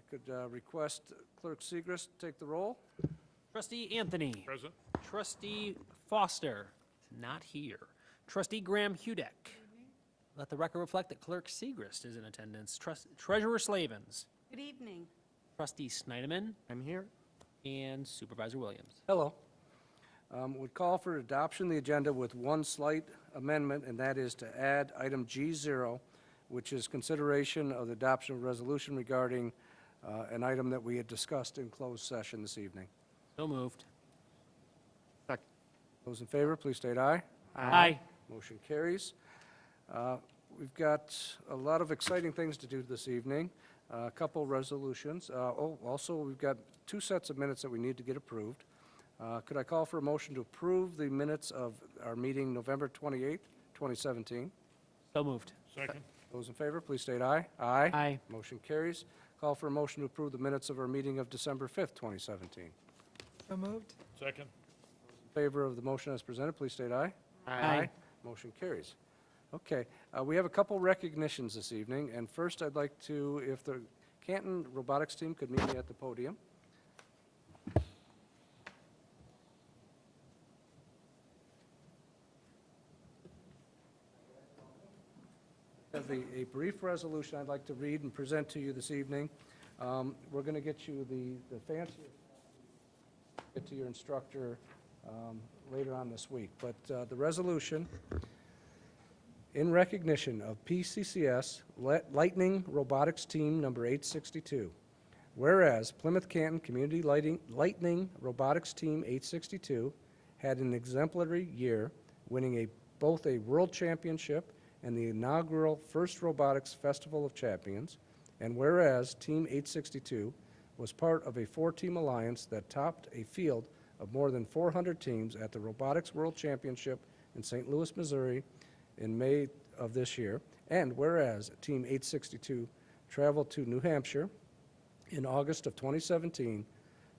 Could request Clerk Segrist take the roll. Trustee Anthony. Present. Trustee Foster, not here. Trustee Graham Hudek. Let the record reflect that Clerk Segrist is in attendance. Treasurer Slavens. Good evening. Trustee Snyderman. I'm here. And Supervisor Williams. Hello. Would call for adoption of the agenda with one slight amendment, and that is to add item G0, which is consideration of the adoption of a resolution regarding an item that we had discussed in closed session this evening. So moved. Second. Those in favor, please state aye. Aye. Motion carries. We've got a lot of exciting things to do this evening, a couple resolutions. Also, we've got 2 sets of minutes that we need to get approved. Could I call for a motion to approve the minutes of our meeting November 28th, 2017? So moved. Second. Those in favor, please state aye. Aye. Aye. Motion carries. Call for a motion to approve the minutes of our meeting of December 5th, 2017. So moved. Second. In favor of the motion as presented, please state aye. Aye. Motion carries. Okay, we have a couple recognitions this evening, and first I'd like to, if the Canton robotics team could meet me at the podium. I have a brief resolution I'd like to read and present to you this evening. We're going to get you the fancy, get to your instructor later on this week, but the resolution, in recognition of PCCS Lightning Robotics Team number 862. Whereas Plymouth Canton Community Lightning Robotics Team 862 had an exemplary year, winning both a world championship and the inaugural First Robotics Festival of Champions. And whereas Team 862 was part of a 4-team alliance that topped a field of more than 400 teams at the Robotics World Championship in St. Louis, Missouri, in May of this year, and whereas Team 862 traveled to New Hampshire in August of 2017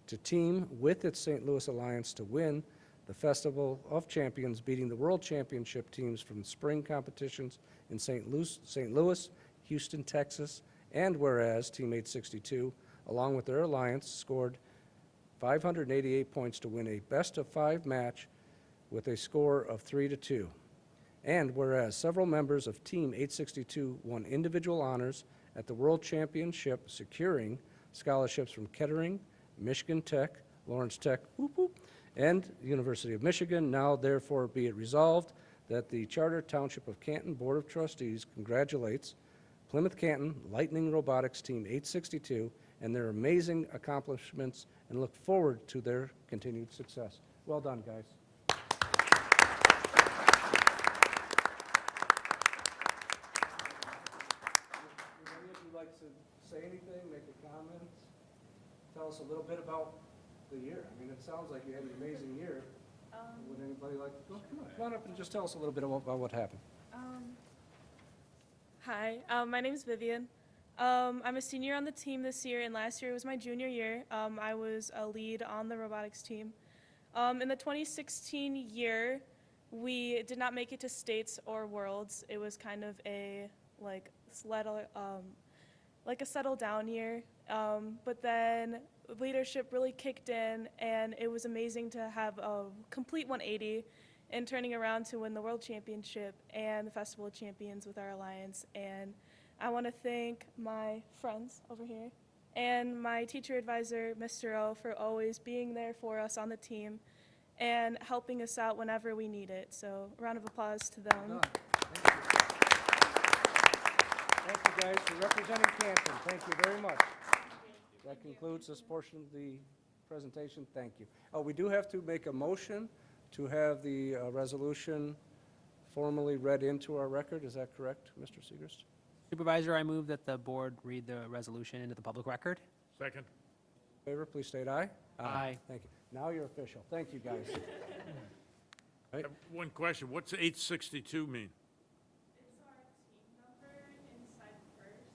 to team with its St. Louis Alliance to win the Festival of Champions, beating the World Championship teams from spring competitions in St. Louis, Houston, Texas, and whereas Team 862, along with their alliance, scored 588 points to win a best-of-5 match with a score of 3-2. And whereas several members of Team 862 won individual honors at the World Championship, securing scholarships from Kettering, Michigan Tech, Lawrence Tech, and University of Michigan, now therefore be it resolved that the Charter Township of Canton Board of Trustees congratulates Plymouth Canton Lightning Robotics Team 862 and their amazing accomplishments and look forward to their continued success. Well done, guys. Like to say anything, make a comment, tell us a little bit about the year? I mean, it sounds like you had an amazing year. Would anybody like to come on up and just tell us a little bit about what happened? Hi, my name is Vivian. I'm a senior on the team this year, and last year was my junior year. I was a lead on the robotics team. In the 2016 year, we did not make it to states or worlds. It was kind of a like a settle down year, but then leadership really kicked in, and it was amazing to have a complete 180 and turning around to win the World Championship and the Festival of Champions with our alliance. And I want to thank my friends over here and my teacher advisor, Mr. O, for always being there for us on the team and helping us out whenever we need it. So a round of applause to them. Thank you, guys, for representing Canton. Thank you very much. That concludes this portion of the presentation. Thank you. Oh, we do have to make a motion to have the resolution formally read into our record. Is that correct, Mr. Segrist? Supervisor, I move that the board read the resolution into the public record. Second. In favor, please state aye. Aye. Thank you. Now you're official. Thank you, guys. I have one question. What's 862 mean? It's our team number inside first.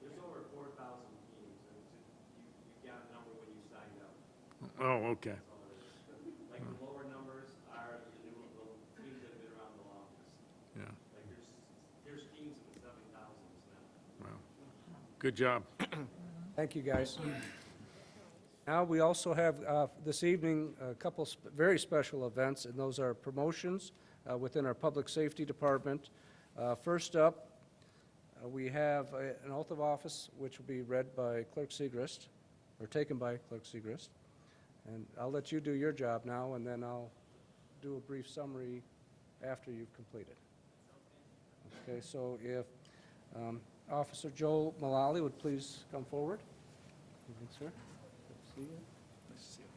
There's over 4,000 teams, and you got a number when you signed up. Oh, okay. That's all it is. Like the lower numbers are the teams that have been around the longest. Yeah. Like there's teams in the 7,000s now. Well, good job. Thank you, guys. Now, we also have this evening a couple very special events, and those are promotions within our Public Safety Department. First up, we have an oath of office, which will be read by Clerk Segrist, or taken by Clerk Segrist. And I'll let you do your job now, and then I'll do a brief summary after you've completed. Okay, so if Officer Joe Mullally would please come forward. Evening, sir. Good to see you. Nice to see you.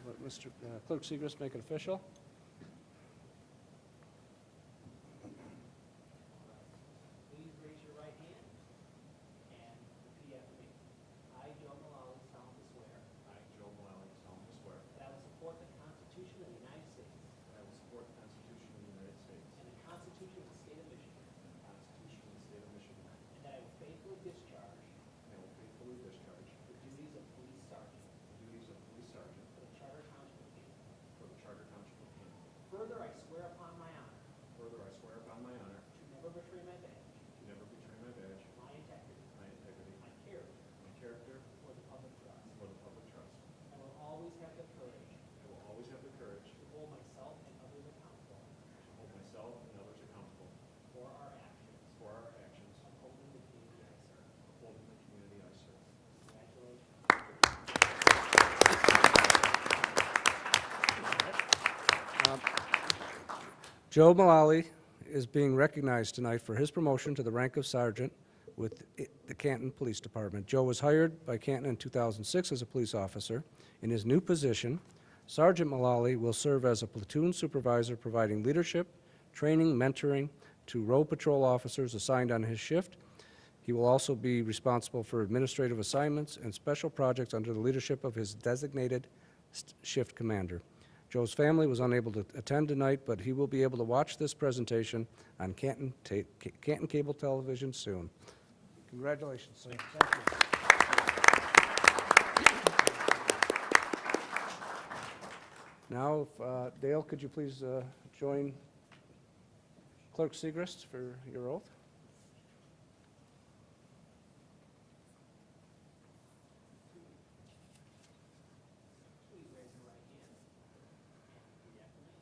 We'll let Mr. Clerk Segrist make it official. Please raise your right hand and repeat after me. I, Joe Mullally, solemnly swear I, Joe Mullally, solemnly swear that I will support the Constitution of the United States that I will support the Constitution of the United States and the Constitution of the State of Michigan, and the Constitution of the State of Michigan, and that I will faithfully discharge and I will faithfully discharge the duties of police sergeant the duties of police sergeant for the Charter Township of Canton. for the Charter Township of Canton. Further, I swear upon my honor Further, I swear upon my honor to never betray my badge, to never betray my badge, my integrity, my integrity, my character, my character, or the public trust. or the public trust. I will always have the courage I will always have the courage to hold myself and others accountable to hold myself and others accountable for our actions, for our actions, upholding the community I serve. upholding the community I serve. Congratulations. Joe Mullally is being recognized tonight for his promotion to the rank of sergeant with the Canton Police Department. Joe was hired by Canton in 2006 as a police officer. In his new position, Sergeant Mullally will serve as a platoon supervisor, providing leadership, training, mentoring to road patrol officers assigned on his shift. He will also be responsible for administrative assignments and special projects under the leadership of his designated shift commander. Joe's family was unable to attend tonight, but he will be able to watch this presentation on Canton Cable Television soon. Congratulations, sir. Thank you. Now, Dale, could you please join Clerk Segrist for your oath? Please raise your right hand and repeat after me.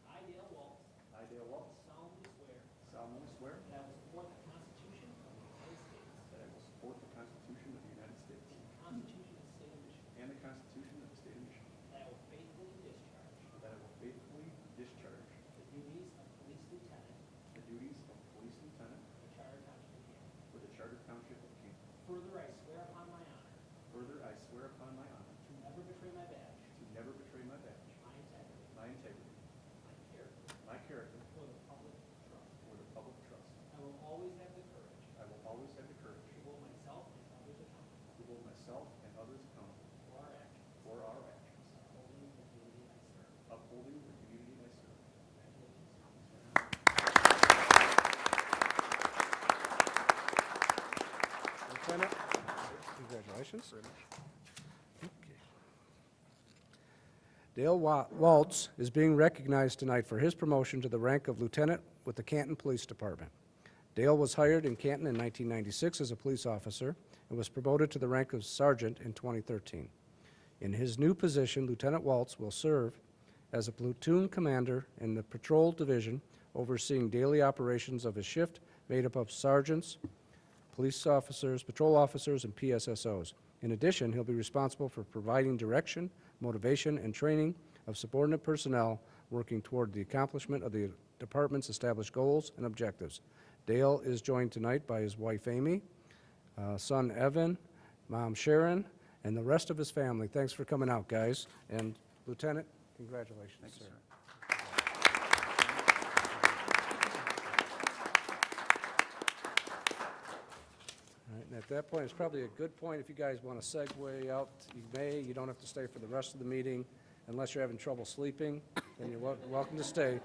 I, Dale Waltz, I, Dale Lotz, solemnly swear solemnly swear that I will support the Constitution of the United States that I will support the Constitution of the United States and the Constitution of the State of Michigan, and the Constitution of the State of Michigan, that I will faithfully discharge that I will faithfully discharge the duties of police lieutenant the duties of police lieutenant for the Charter Township of Canton. for the Charter Township of Canton. Further, I swear upon my honor Further, I swear upon my honor to never betray my badge, to never betray my badge, my integrity, my integrity, my character, my character, or the public trust. or the public trust. I will always have the courage I will always have the courage to hold myself and others accountable to hold myself and others accountable for our actions, for our actions, upholding the community I serve. upholding the community I serve. Lieutenant, congratulations. Okay. Dale Waltz is being recognized tonight for his promotion to the rank of lieutenant with the Canton Police Department. Dale was hired in Canton in 1996 as a police officer and was promoted to the rank of sergeant in 2013. In his new position, Lieutenant Waltz will serve as a platoon commander in the patrol division, overseeing daily operations of his shift made up of sergeants, police officers, patrol officers, and PSSOs. In addition, he'll be responsible for providing direction, motivation, and training of subordinate personnel working toward the accomplishment of the department's established goals and objectives. Dale is joined tonight by his wife Amy, son Evan, mom Sharon, and the rest of his family. Thanks for coming out, guys. And Lieutenant, congratulations, sir. All right, and at that point, it's probably a good point if you guys want to segue out, you may. You don't have to stay for the rest of the meeting unless you're having trouble sleeping, then you're welcome to stay.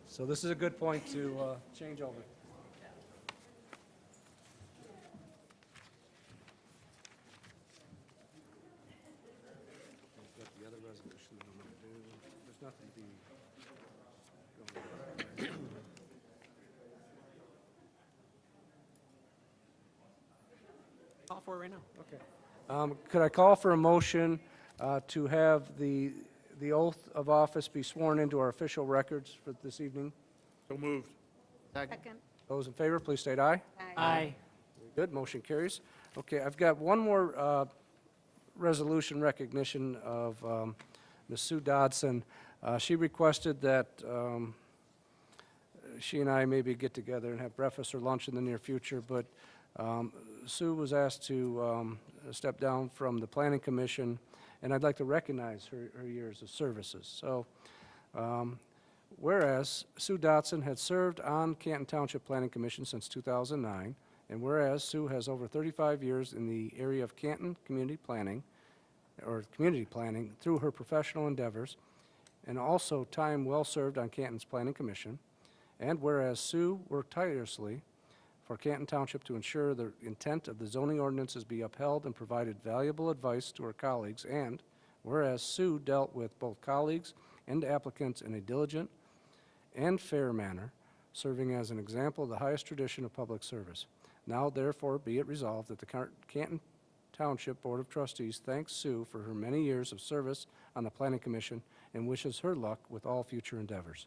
So this is a good point to change over. Got the other resolution that I'm going to do. There's nothing to be going on. Call for it right now. Okay. Could I call for a motion to have the oath of office be sworn into our official records for this evening? So moved. Second. Those in favor, please state aye. Aye. Very good, motion carries. Okay, I've got one more resolution recognition of Ms. Sue Dodson. She requested that she and I maybe get together and have breakfast or lunch in the near future, but Sue was asked to step down from the Planning Commission, and I'd like to recognize her years of services. So, whereas Sue Dodson had served on Canton Township Planning Commission since 2009, and whereas Sue has over 35 years in the area of Canton community planning through her professional endeavors, and also time well served on Canton's Planning Commission, and whereas Sue worked tirelessly for Canton Township to ensure the intent of the zoning ordinances be upheld and provided valuable advice to her colleagues, and whereas Sue dealt with both colleagues and applicants in a diligent and fair manner, serving as an example of the highest tradition of public service. Now therefore be it resolved that the Canton Township Board of Trustees thanks Sue for her many years of service on the Planning Commission and wishes her luck with all future endeavors.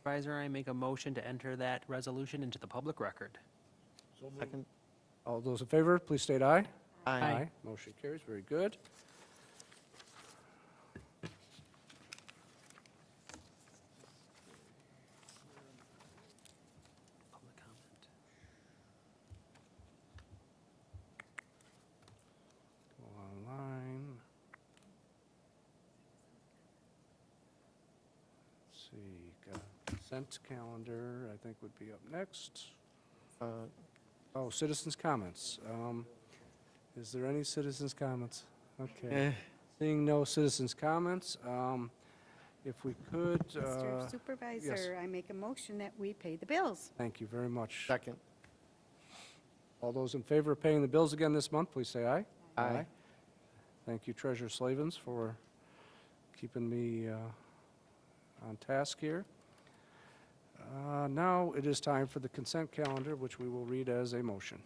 Supervisor, I make a motion to enter that resolution into the public record. So moved. Second. All those in favor, please state aye. Aye. Motion carries, very good. Public comment. Go online. Let's see, got consent calendar, I think would be up next. Oh, citizens' comments. Is there any citizens' comments? Okay. Seeing no citizens' comments, if we could, Mr. Supervisor, I make a motion that we pay the bills. thank you very much. Second. All those in favor of paying the bills again this month, please say aye. Aye. Thank you, Treasurer Slavens, for keeping me on task here. Now it is time for the consent calendar, which we will read as a motion.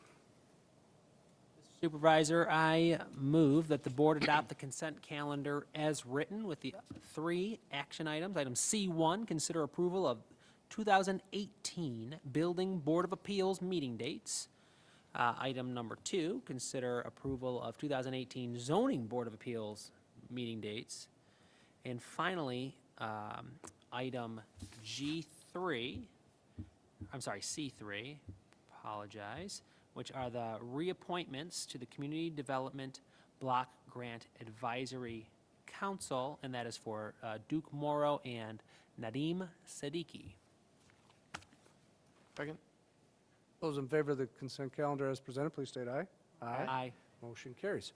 Supervisor, I move that the board adopt the consent calendar as written with the 3 action items. Item C1, consider approval of 2018 Building Board of Appeals meeting dates. Item number 2, consider approval of 2018 Zoning Board of Appeals meeting dates. And finally, item C3, apologize, which are the reappointments to the Community Development Block Grant Advisory Council, and that is for Duke Morrow and Nadim Siddiqui. Second. Those in favor of the consent calendar as presented, please state aye. Aye. Motion carries.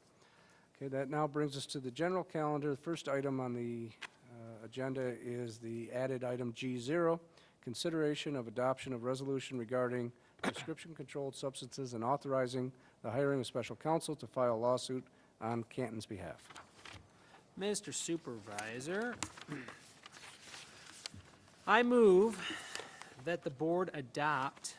Okay, that now brings us to the general calendar. The first item on the agenda is the added item G0, consideration of adoption of resolution regarding prescription-controlled substances and authorizing the hiring of special counsel to file a lawsuit on Canton's behalf. Mr. Supervisor, I move that the board adopt,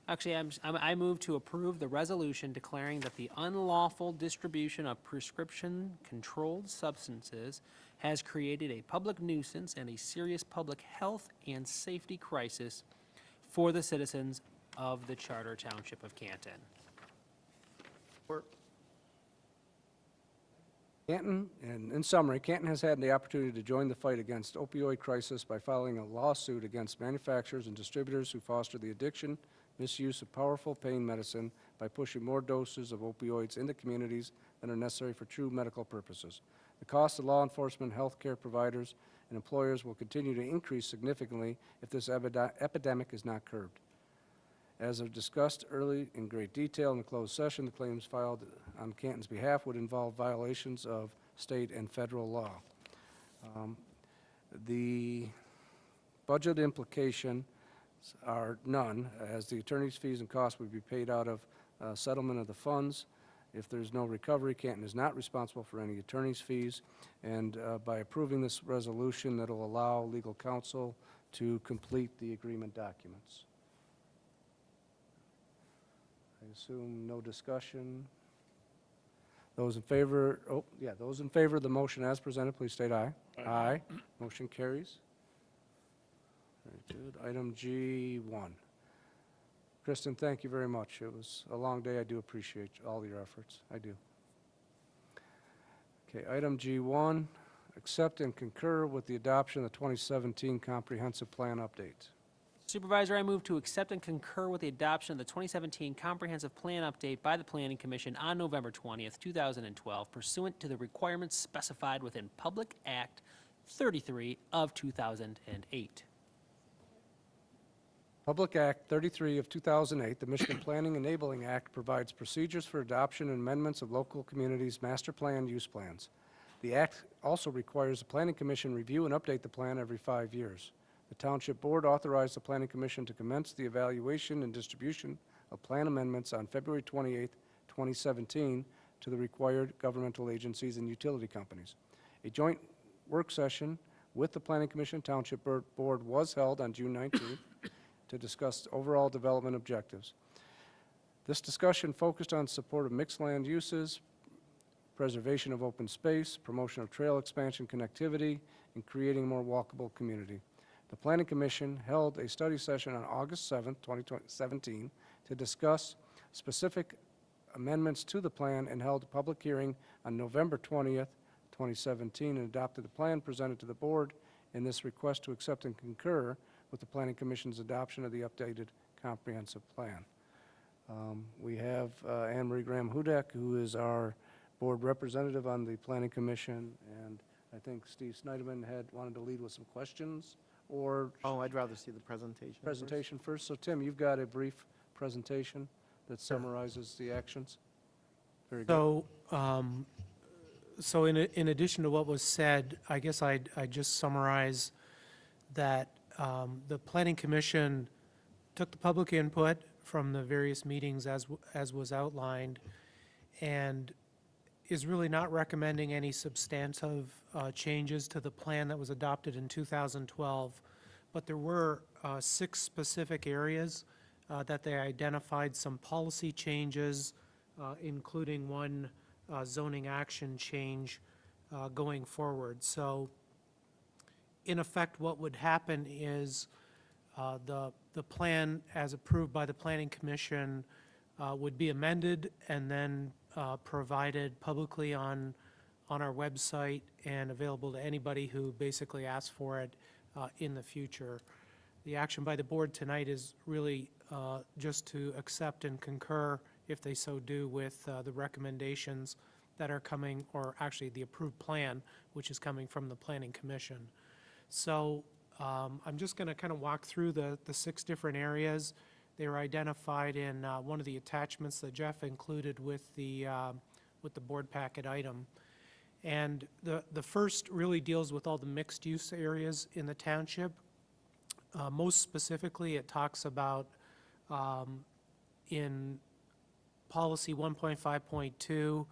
I move to approve the resolution declaring that the unlawful distribution of prescription-controlled substances has created a public nuisance and a serious public health and safety crisis for the citizens of the Charter Township of Canton. Canton, and in summary, Canton has had the opportunity to join the fight against opioid crisis by filing a lawsuit against manufacturers and distributors who foster the addiction, misuse of powerful pain medicine by pushing more doses of opioids into communities than are necessary for true medical purposes. The cost of law enforcement, healthcare providers, and employers will continue to increase significantly if this epidemic is not curbed. As I've discussed early in great detail in the closed session, the claims filed on Canton's behalf would involve violations of state and federal law. The budget implications are none, as the attorney's fees and costs would be paid out of settlement of the funds. If there's no recovery, Canton is not responsible for any attorney's fees, and by approving this resolution, that'll allow legal counsel to complete the agreement documents. I I assume no discussion. Those in favor, those in favor of the motion as presented, please state aye. Aye. Motion carries. Very good. Item G1. Kristen, thank you very much. It was a long day. I do appreciate all your efforts. I do. Okay, item G1, accept and concur with the adoption of the 2017 Comprehensive Plan Update. Supervisor, I move to accept and concur with the adoption of the 2017 Comprehensive Plan Update by the Planning Commission on November 20th, 2012, pursuant to the requirements specified within Public Act 33 of 2008. Public Act 33 of 2008, the Michigan Planning Enabling Act, provides procedures for adoption and amendments of local communities' master plan use plans. The act also requires the Planning Commission review and update the plan every 5 years. The Township Board authorized the Planning Commission to commence the evaluation and distribution of plan amendments on February 28, 2017, to the required governmental agencies and utility companies. A joint work session with the Planning Commission Township Board was held on June 19th to discuss overall development objectives. This discussion focused on support of mixed land uses, preservation of open space, promotion of trail expansion connectivity, and creating a more walkable community. The Planning Commission held a study session on August 7, 2017, to discuss specific amendments to the plan and held a public hearing on November 20th, 2017, and adopted the plan presented to the board in this request to accept and concur with the Planning Commission's adoption of the updated comprehensive plan. We have Anne Marie Graham-Hudek, who is our board representative on the Planning Commission, and I think Steve Snyderman had wanted to lead with some questions or Oh, I'd rather see the presentation. first. So Tim, you've got a brief presentation that summarizes the actions. Very good. So in addition to what was said, I guess I'd just summarize that the Planning Commission took the public input from the various meetings as was outlined, and is really not recommending any substantive changes to the plan that was adopted in 2012. But there were 6 specific areas that they identified some policy changes, including one zoning action change going forward. So in effect, what would happen is the plan as approved by the Planning Commission would be amended and then provided publicly on our website and available to anybody who basically asks for it in the future. The action by the board tonight is really just to accept and concur, if they so do, with the recommendations that are coming, or actually the approved plan, which is coming from the Planning Commission. So I'm just going to kind of walk through the 6 different areas. They were identified in one of the attachments that Jeff included with the board packet item. And the first really deals with all the mixed-use areas in the township. Most specifically, it talks about in policy 1.5.2,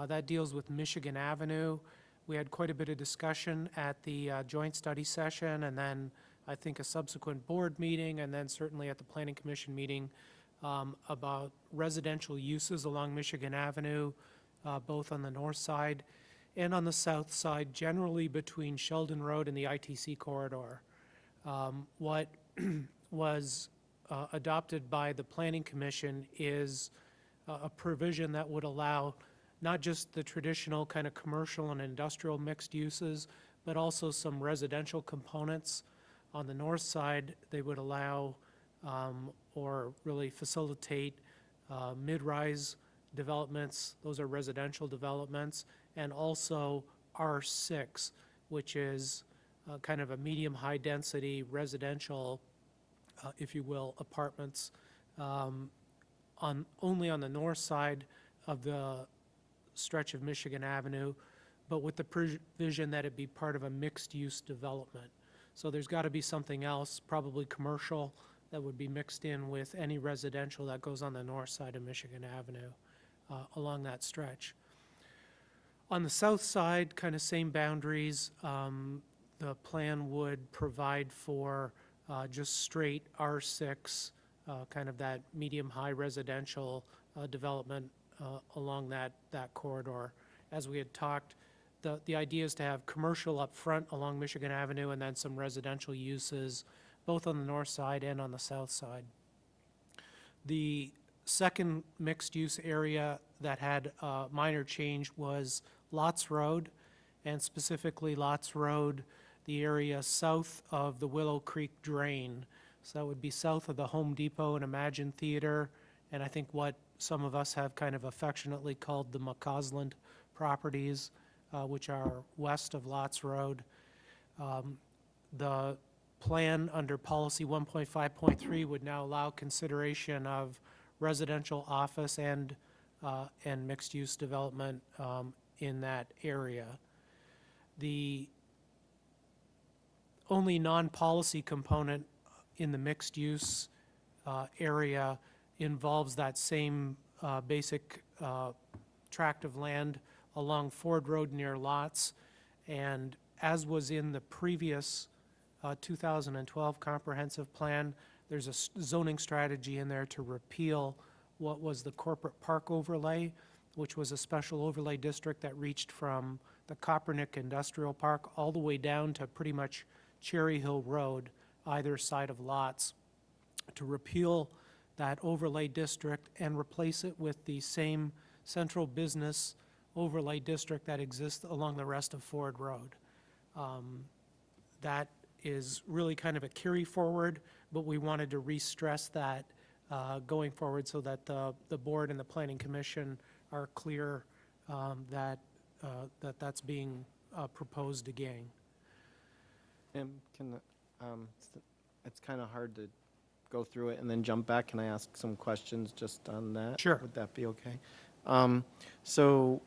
that deals with Michigan Avenue. We had quite a bit of discussion at the joint study session, and then I think a subsequent board meeting, and then certainly at the Planning Commission meeting about residential uses along Michigan Avenue, both on the north side and on the south side, generally between Sheldon Road and the ITC corridor. What was adopted by the Planning Commission is a provision that would allow not just the traditional kind of commercial and industrial mixed uses, but also some residential components. On the north side, they would allow or really facilitate mid-rise developments. Those are residential developments, and also R6, which is kind of a medium-high density residential, if you will, apartments only on the north side of the stretch of Michigan Avenue, but with the provision that it be part of a mixed-use development. So there's got to be something else, probably commercial, that would be mixed in with any residential that goes on the north side of Michigan Avenue along that stretch. On the south side, kind of same boundaries, the plan would provide for just straight R6 kind of that medium-high residential development along that corridor. As we had talked, the idea is to have commercial up front along Michigan Avenue and then some residential uses both on the north side and on the south side. The second mixed-use area that had a minor change was Lotz Road, and specifically Lotz Road, the area south of the Willow Creek Drain. So that would be south of the Home Depot and Imagine Theater, and I think what some of us have kind of affectionately called the McCausland properties, which are west of Lotz Road. The plan under policy 1.5.3 would now allow consideration of residential office and mixed-use development in that area. The only non-policy component in the mixed-use area involves that same basic tract of land along Ford Road near Lotz, and as was in the previous 2012 comprehensive plan, there's a zoning strategy in there to repeal what was the corporate park overlay, which was a special overlay district that reached from the Kopernik Industrial Park all the way down to pretty much Cherry Hill Road, either side of Lotz, to repeal that overlay district and replace it with the same central business overlay district that exists along the rest of Ford Road. That is really kind of a carry forward, but we wanted to re-stress that going forward so that the board and the planning commission are clear that that's being proposed again. And it's kind of hard to go through it and then jump back. Can I ask some questions just on that? Sure. Would that be okay? So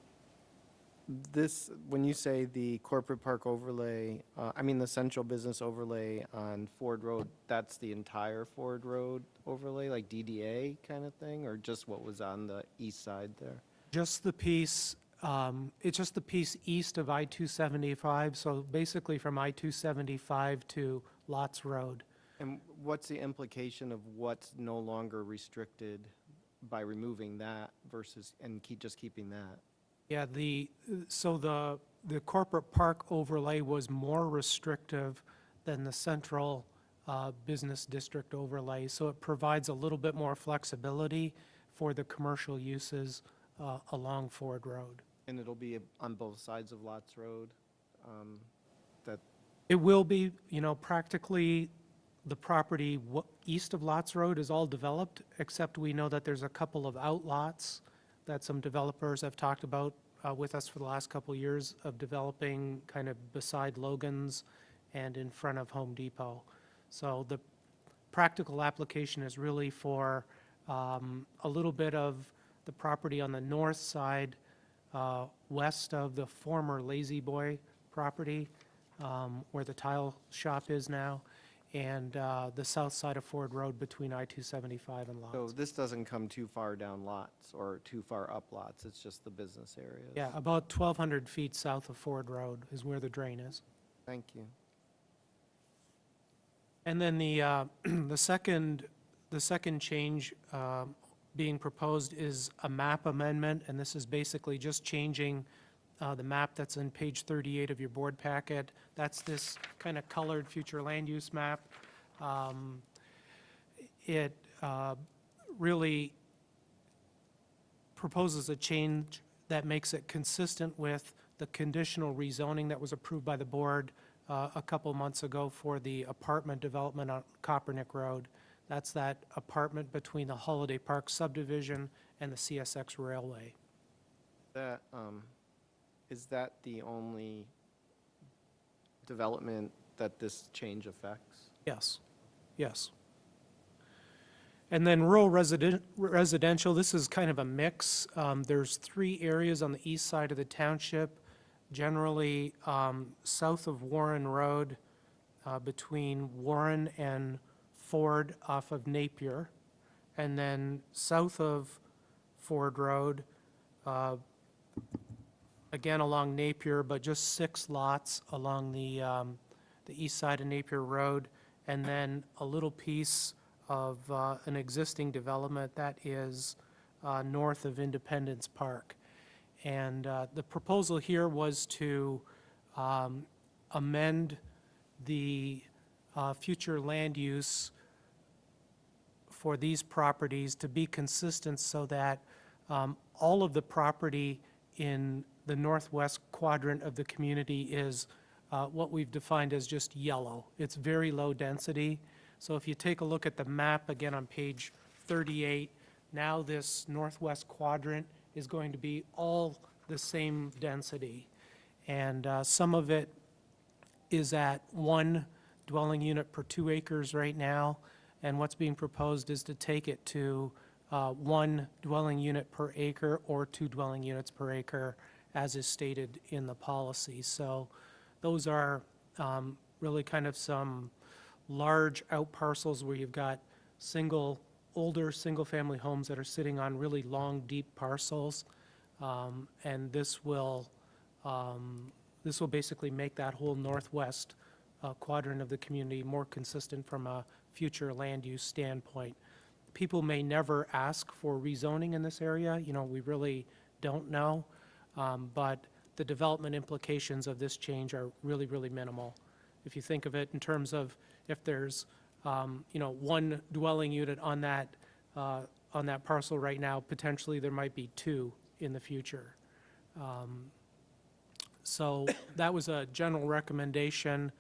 this, when you say the corporate park overlay, I mean the central business overlay on Ford Road, that's the entire Ford Road overlay, like DDA kind of thing, or just what was on the east side there? Just the piece, it's just the piece east of I-275, so basically from I-275 to Lotz Road. And what's the implication of what's no longer restricted by removing that versus, and just keeping that? Yeah, so the corporate park overlay was more restrictive than the central business district overlay, so it provides a little bit more flexibility for the commercial uses along Ford Road. And it'll be on both sides of Lotz Road? That It will be, practically the property east of Lotz Road is all developed, except we know that there's a couple of outlots that some developers have talked about with us for the last couple of years of developing kind of beside Logan's and in front of Home Depot. So the practical application is really for a little bit of the property on the north side, west of the former Lazy Boy property, where the tile shop is now, and the south side of Ford Road between I-275 and Lotz. So this doesn't come too far down Lots or too far up Lots, it's just the business areas? Yeah, about 1,200 feet south of Ford Road is where the drain is. Thank you. And then the second change being proposed is a map amendment, and this is basically just changing the map that's in page 38 of your board packet. That's this kind of colored future land use map. It really proposes a change that makes it consistent with the conditional rezoning that was approved by the board a couple months ago for the apartment development on Kopernik Road. That's that apartment between the Holiday Park subdivision and the CSX Railway. That, is that the only development that this change affects? Yes, yes. And then rural residential, this is kind of a mix. There's 3 areas on the east side of the township, generally south of Warren Road, between Warren and Ford off of Napier, and then south of Ford Road, again along Napier, but just 6 lots along the east side of Napier Road, and then a little piece of an existing development that is north of Independence Park. And the proposal here was to amend the future land use for these properties to be consistent so that all of the property in the northwest quadrant of the community is what we've defined as just yellow. It's very low density. So if you take a look at the map again on page 38, now this northwest quadrant is going to be all the same density. And some of it is at 1 dwelling unit per 2 acres right now. And what's being proposed is to take it to 1 dwelling unit per acre or 2 dwelling units per acre, as is stated in the policy. So those are really kind of some large out parcels where you've got older single-family homes that are sitting on really long, deep parcels. And this will basically make that whole northwest quadrant of the community more consistent from a future land use standpoint. People may never ask for rezoning in this area, we really don't know, but the development implications of this change are really, really minimal. If you think of it in terms of if there's, 1 dwelling unit on that parcel right now, potentially there might be 2 in the future. So that was a general recommendation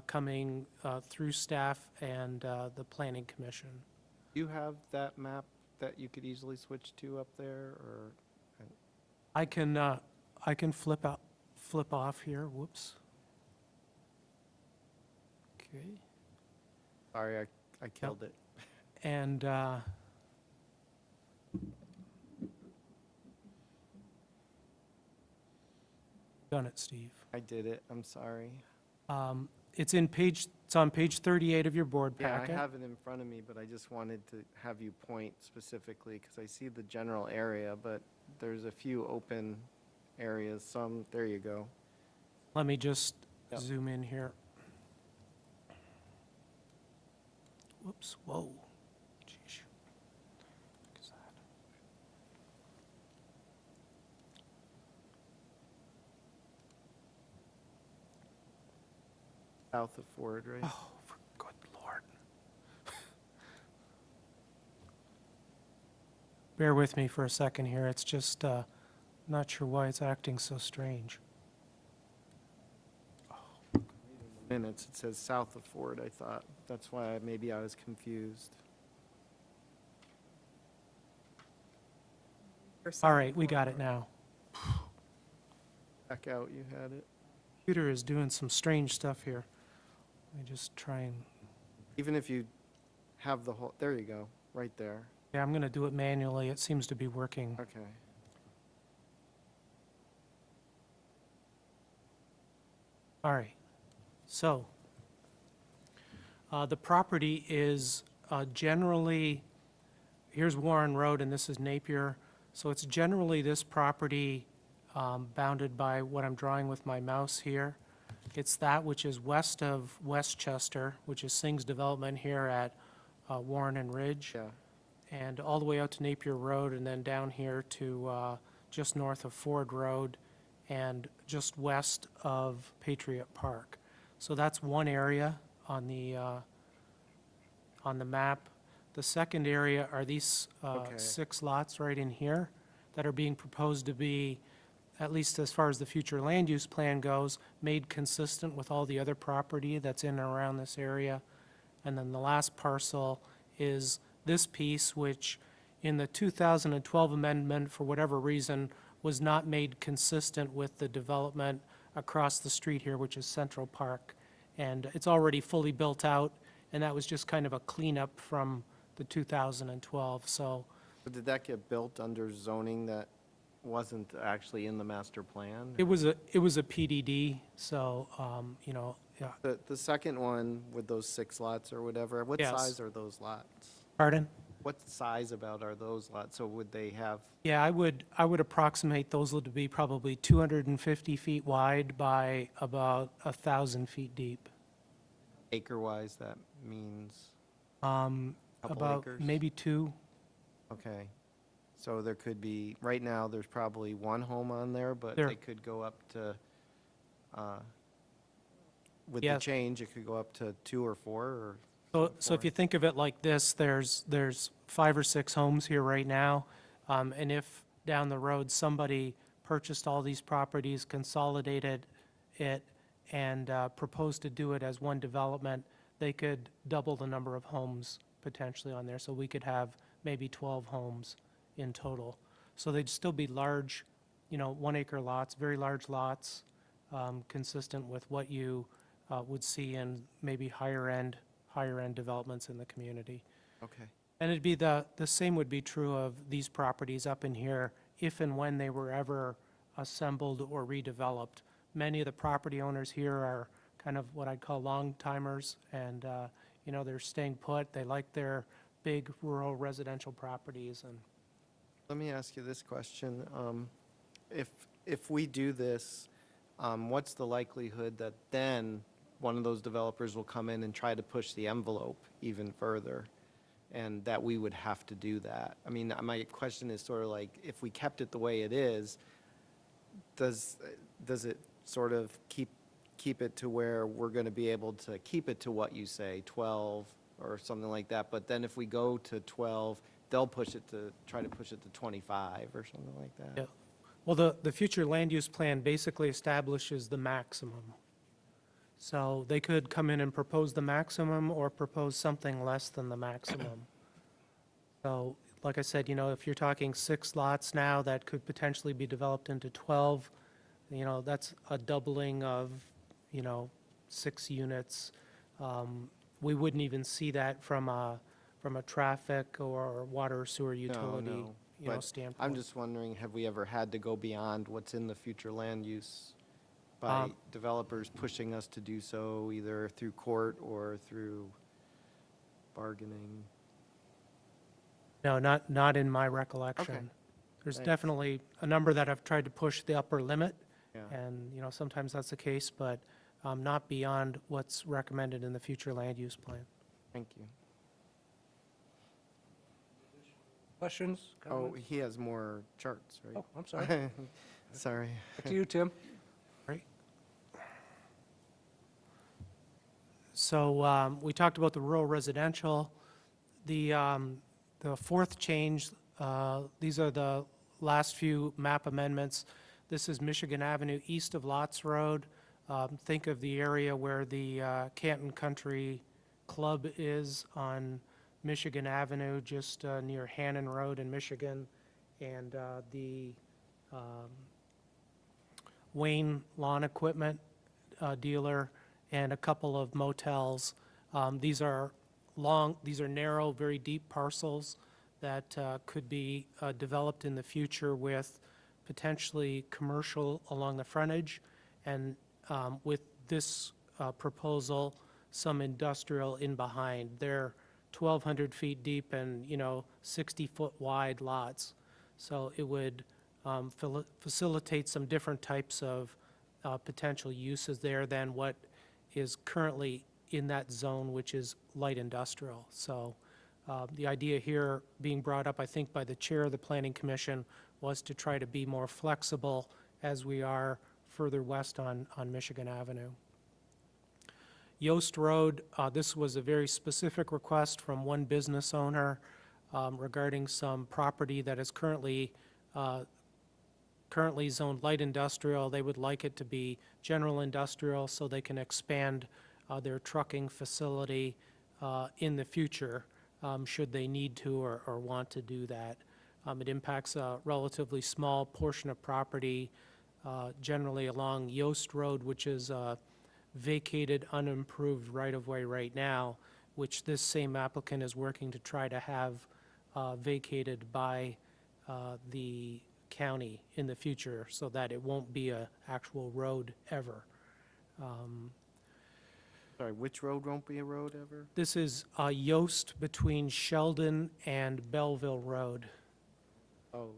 coming through staff and the Planning Commission. Do you have that map that you could easily switch to up there, or? I can flip off here, whoops. Okay. Sorry, I killed it. And done it, Steve. I did it, I'm sorry. It's on page 38 of your board Yeah, packet. I have it in front of me, but I just wanted to have you point specifically, because I see the general area, but there's a few open areas, there you go. Let me just Yep. zoom in here. Whoops, whoa. Jeez. What is that? South of Ford, right? Oh, for good Lord. Bear with me for a second here. It's just, not sure why it's acting so strange. Minutes, it says south of Ford, I thought. That's why maybe I was confused. All right, we got it now. Back out, you had it. Computer is doing some strange stuff here. Let me just try and, Even if you have the whole, there you go, right there. yeah, I'm going to do it manually. It seems to be working. Okay. All right. So, the property is generally, here's Warren Road and this is Napier. So it's generally this property bounded by what I'm drawing with my mouse here. It's that which is west of Westchester, which is Singh's development here at Warren and Ridge. Yeah. And all the way out to Napier Road and then down here to just north of Ford Road and just west of Patriot Park. So that's one area on the map. The second area are these Okay. 6 lots right in here that are being proposed to be, at least as far as the future land use plan goes, made consistent with all the other property that's in and around this area. And then the last parcel is this piece, which in the 2012 amendment, for whatever reason, was not made consistent with the development across the street here, which is Central Park. And it's already fully built out, and that was just kind of a cleanup from the 2012. So But did that get built under zoning that wasn't actually in the master plan? it was a PDD, so, yeah. The second one with those 6 lots or whatever, what Yes. size are those lots? Pardon? What size about are those lots? So would they have, Yeah, I would approximate those to be probably 250 feet wide by about 1,000 feet deep. acre-wise, that means? Couple about acres? maybe 2. Okay. So there could be, right now, there's probably one home on there, but There- they could go up to, with the Yes. change, it could go up to 2 or 4 or. So if you think of it like this, there's 5 or 6 homes here right now. And if down the road, somebody purchased all these properties, consolidated it, and proposed to do it as one development, they could double the number of homes potentially on there. So we could have maybe 12 homes in total. So they'd still be large, 1-acre lots, very large lots, consistent with what you would see in maybe higher-end developments in the community. Okay. And it'd be the same would be true of these properties up in here, if and when they were ever assembled or redeveloped. Many of the property owners here are kind of what I'd call long-timers, and, they're staying put. They like their big rural residential properties, and Let me ask you this question. If we do this, what's the likelihood that then one of those developers will come in and try to push the envelope even further? And that we would have to do that? I mean, my question is sort of like, if we kept it the way it is, does it sort of keep it to where we're going to be able to keep it to what you say, 12 or something like that? But then if we go to 12, they'll try to push it to 25 or something like that? yeah. Well, the future land use plan basically establishes the maximum. So they could come in and propose the maximum or propose something less than the maximum. So, like I said, if you're talking 6 lots now that could potentially be developed into 12, that's a doubling of, 6 units. We wouldn't even see that from a traffic or water or sewer utility, No, but standpoint. I'm just wondering, have we ever had to go beyond what's in the future land use by developers pushing us to do so, either through court or through bargaining? No, not in my recollection. Okay. There's Thanks. definitely a number that have tried to push the upper limit, Yeah. and, sometimes that's the case, but not beyond what's recommended in the future land use plan. Thank you. Questions? Oh, comments? he has more charts, right? Oh, I'm sorry. Sorry. Back to you, Tim. Right. So we talked about the rural residential. The fourth change, these are the last few map amendments. This is Michigan Avenue east of Lotz Road. Think of the area where the Canton Country Club is on Michigan Avenue, just near Hannon Road in Michigan, and the Wayne Lawn Equipment dealer, and a couple of motels. These are narrow, very deep parcels that could be developed in the future with potentially commercial along the frontage, and with this proposal, some industrial in behind. They're 1,200 feet deep and, 60-foot wide lots. So it would facilitate some different types of potential uses there than what is currently in that zone, which is light industrial. So the idea here being brought up, I think, by the chair of the Planning Commission was to try to be more flexible as we are further west on Michigan Avenue. Yost Road, this was a very specific request from one business owner regarding some property that is currently zoned light industrial. They would like it to be general industrial so they can expand their trucking facility in the future, should they need to or want to do that. It impacts a relatively small portion of property, generally along Yost Road, which is vacated, unimproved right-of-way right now, which this same applicant is working to try to have vacated by the county in the future so that it won't be an actual road ever. Sorry, which road won't be a road ever? This is Yost between Sheldon and Belleville Road. Oh,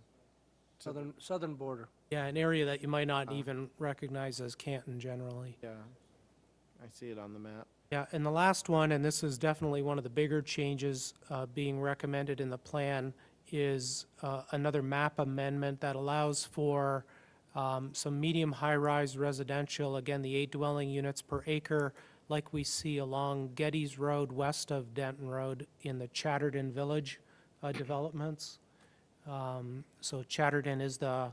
Southern border. Yeah, an area that you might not even recognize as Canton generally. yeah. I see it on the map. Yeah, and the last one, and this is definitely one of the bigger changes being recommended in the plan, is another map amendment that allows for some medium high-rise residential, again, the 8 dwelling units per acre, like we see along Geddes Road west of Denton Road in the Chatterton Village developments. So Chatterton is the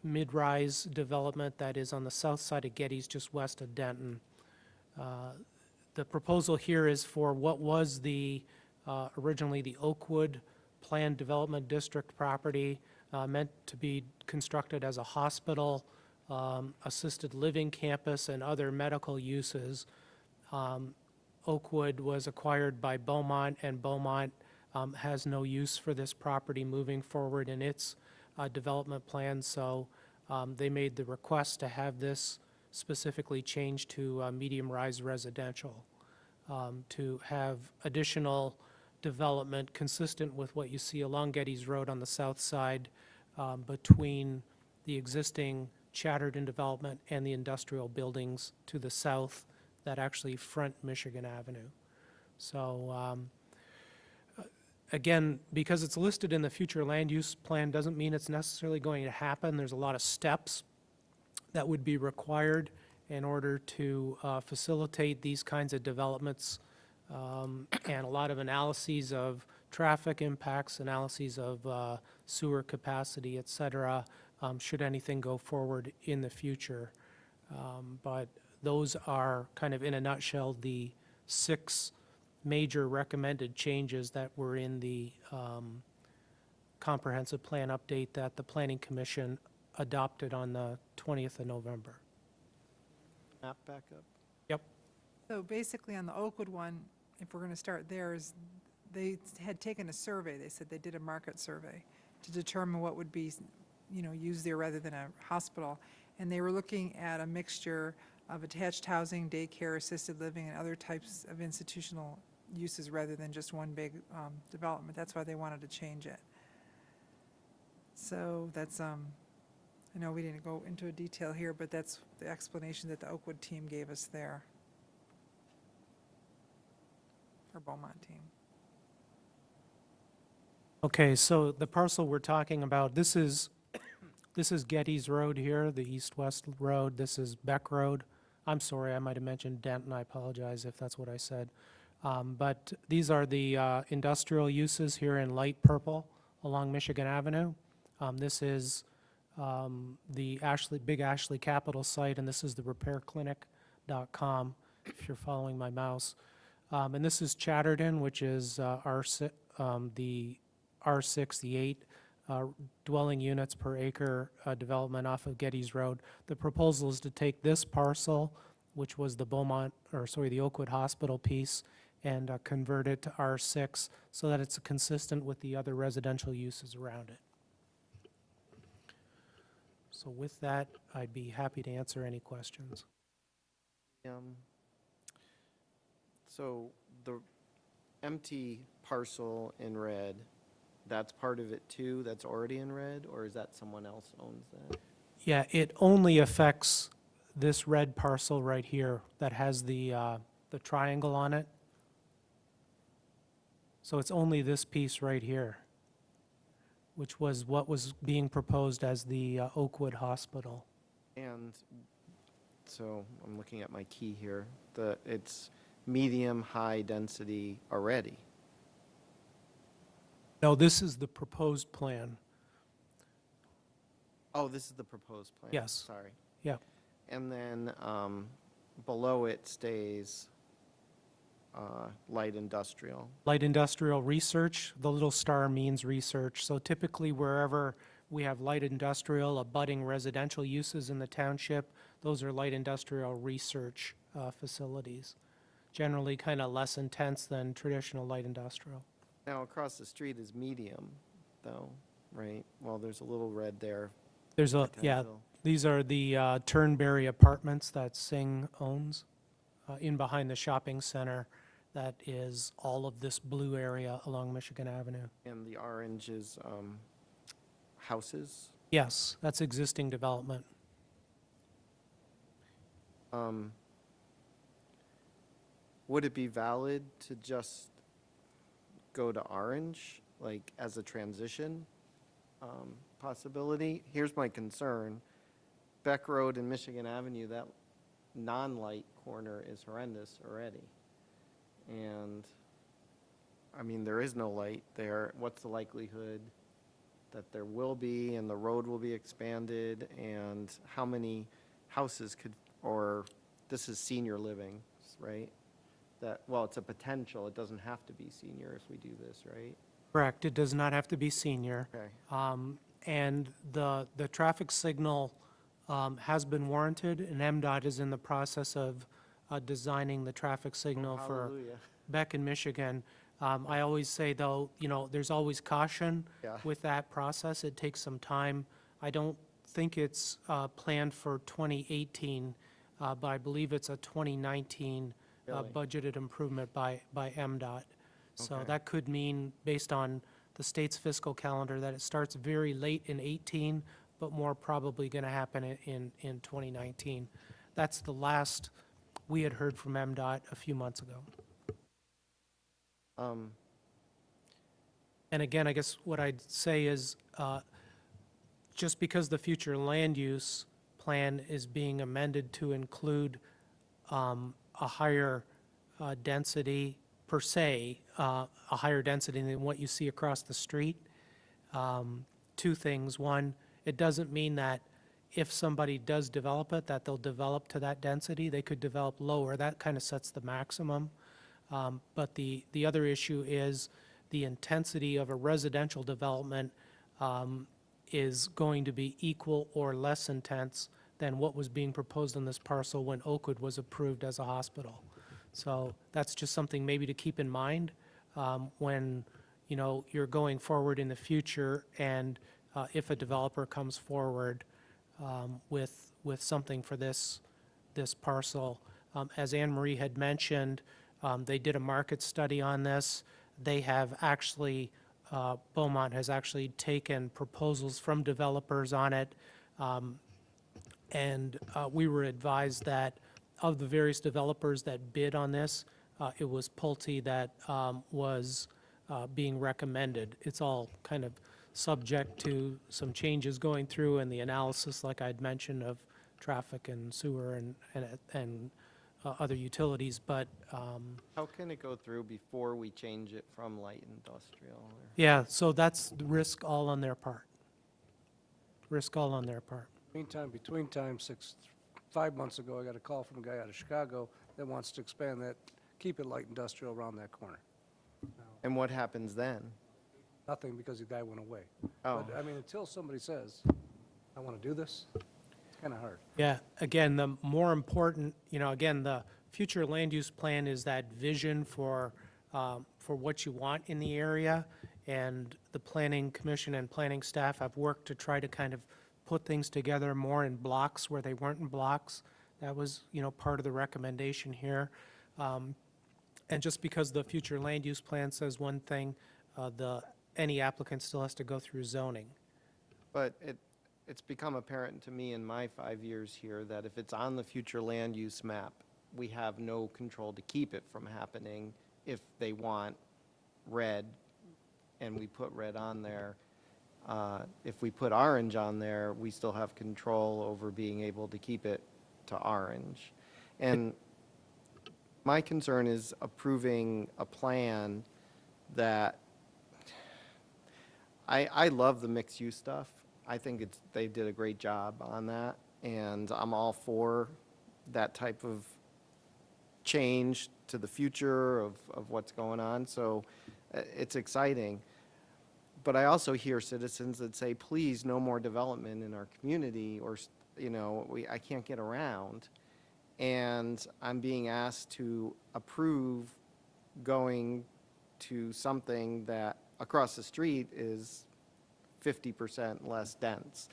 mid-rise development that is on the south side of Geddes, just west of Denton. The proposal here is for what was originally the Oakwood Planned Development District property, meant to be constructed as a hospital, assisted living campus, and other medical uses. Oakwood was acquired by Beaumont, and Beaumont has no use for this property moving forward in its development plan, so they made the request to have this specifically changed to medium-rise residential, to have additional development consistent with what you see along Geddes Road on the south side, between the existing Chatterton development and the industrial buildings to the south that actually front Michigan Avenue. So again, because it's listed in the future land use plan doesn't mean it's necessarily going to happen. There's a lot of steps that would be required in order to facilitate these kinds of developments, and a lot of analyses of traffic impacts, analyses of sewer capacity, et cetera, should anything go forward in the future. But those are kind of, in a nutshell, the 6 major recommended changes that were in the comprehensive plan update that the Planning Commission adopted on the 20th of November. Map back up. Yep. So basically, on the Oakwood one, if we're going to start there, is they had taken a survey. They said they did a market survey to determine what would be, used there rather than a hospital. And they were looking at a mixture of attached housing, daycare, assisted living, and other types of institutional uses rather than just one big development. That's why they wanted to change it. So that's, I know we didn't go into a detail here, but that's the explanation that the Oakwood team gave us there. Or Beaumont team. Okay, so the parcel we're talking about, this is Geddes Road here, the east-west road. This is Beck Road. I'm sorry, I might have mentioned Denton. I apologize if that's what I said. But these are the industrial uses here in light purple along Michigan Avenue. This is the Big Ashley Capital site, and this is the repairclinic.com, if you're following my mouse. And this is Chatterton, which is the R6, the 8 dwelling units per acre development off of Geddes Road. The proposal is to take this parcel, which was the the Oakwood Hospital piece, and convert it to R6 so that it's consistent with the other residential uses around it. So with that, I'd be happy to answer any questions. So the empty parcel in red, that's part of it too, that's already in red, or is that someone else owns that? Yeah, it only affects this red parcel right here that has the triangle on it. So it's only this piece right here, which was what was being proposed as the Oakwood Hospital. And so I'm looking at my key here. It's medium, high density already. No, this is the proposed plan. Oh, this is the proposed plan? Yes. Sorry. Yeah. And then below it stays light industrial. Light industrial research, the little star means research. So typically wherever we have light industrial, abutting residential uses in the township, those are light industrial research facilities. Generally kind of less intense than traditional light industrial. Now, across the street is medium, though, right? Well, there's a little red there. There's a, yeah, potential. these are the Turnberry Apartments that Singh owns in behind the shopping center. That is all of this blue area along Michigan Avenue. And the orange is houses. Yes, that's existing development. would it be valid to just go to orange, like as a transition possibility? Here's my concern. Beck Road and Michigan Avenue, that non-light corner is horrendous already. And, I mean, there is no light there. What's the likelihood that there will be, and the road will be expanded, and how many houses could, or this is senior living, right? That, well, it's a potential, it doesn't have to be senior if we do this, right? Correct, it does not have to be senior. Okay. And the traffic signal has been warranted, and MDOT is in the process of designing the traffic signal for Hallelujah. Beck and Michigan. I always say, though, you know, there's always caution Yeah. with that process. It takes some time. I don't think it's planned for 2018, but I believe it's a 2019 Really? budgeted improvement by MDOT. So Okay. that could mean, based on the state's fiscal calendar, that it starts very late in 18, but more probably going to happen in 2019. That's the last we had heard from MDOT a few months ago. And again, I guess what I'd say is, just because the future land use plan is being amended to include a higher density, per se, a higher density than what you see across the street, two things. One, it doesn't mean that if somebody does develop it, that they'll develop to that density. They could develop lower. That kind of sets the maximum. But the other issue is the intensity of a residential development is going to be equal or less intense than what was being proposed on this parcel when Oakwood was approved as a hospital. So that's just something maybe to keep in mind when, you know, you're going forward in the future, and if a developer comes forward with something for this parcel. As Anne Marie had mentioned, they did a market study on this. They have actually, Beaumont has actually taken proposals from developers on it. And we were advised that of the various developers that bid on this, it was Pulte that was being recommended. It's all kind of subject to some changes going through and the analysis, like I'd mentioned, of traffic and sewer and other utilities, but How can it go through before we change it from light industrial? Or- yeah, so that's the risk all on their part. Risk all on their part. Meantime, between times, 5 months ago, I got a call from a guy out of Chicago that wants to expand that, keep it light industrial around that corner. And what happens then? Nothing, because the guy went away. Oh. But, I mean, until somebody says, I want to do this, it's kind of hard. Yeah, again, the more important, you know, again, the future land use plan is that vision for what you want in the area, and the planning commission and planning staff have worked to try to kind of put things together more in blocks where they weren't in blocks. That was, you know, part of the recommendation here. And just because the future land use plan says one thing, any applicant still has to go through zoning. But it's become apparent to me in my 5 years here that if it's on the future land use map, we have no control to keep it from happening if they want red, and we put red on there. If we put orange on there, we still have control over being able to keep it to orange. And my concern is approving a plan that, I love the mixed-use stuff. I think they did a great job on that, and I'm all for that type of change to the future of what's going on, so it's exciting. But I also hear citizens that say, please, no more development in our community, or, you know, I can't get around. And I'm being asked to approve going to something that across the street is 50% less dense.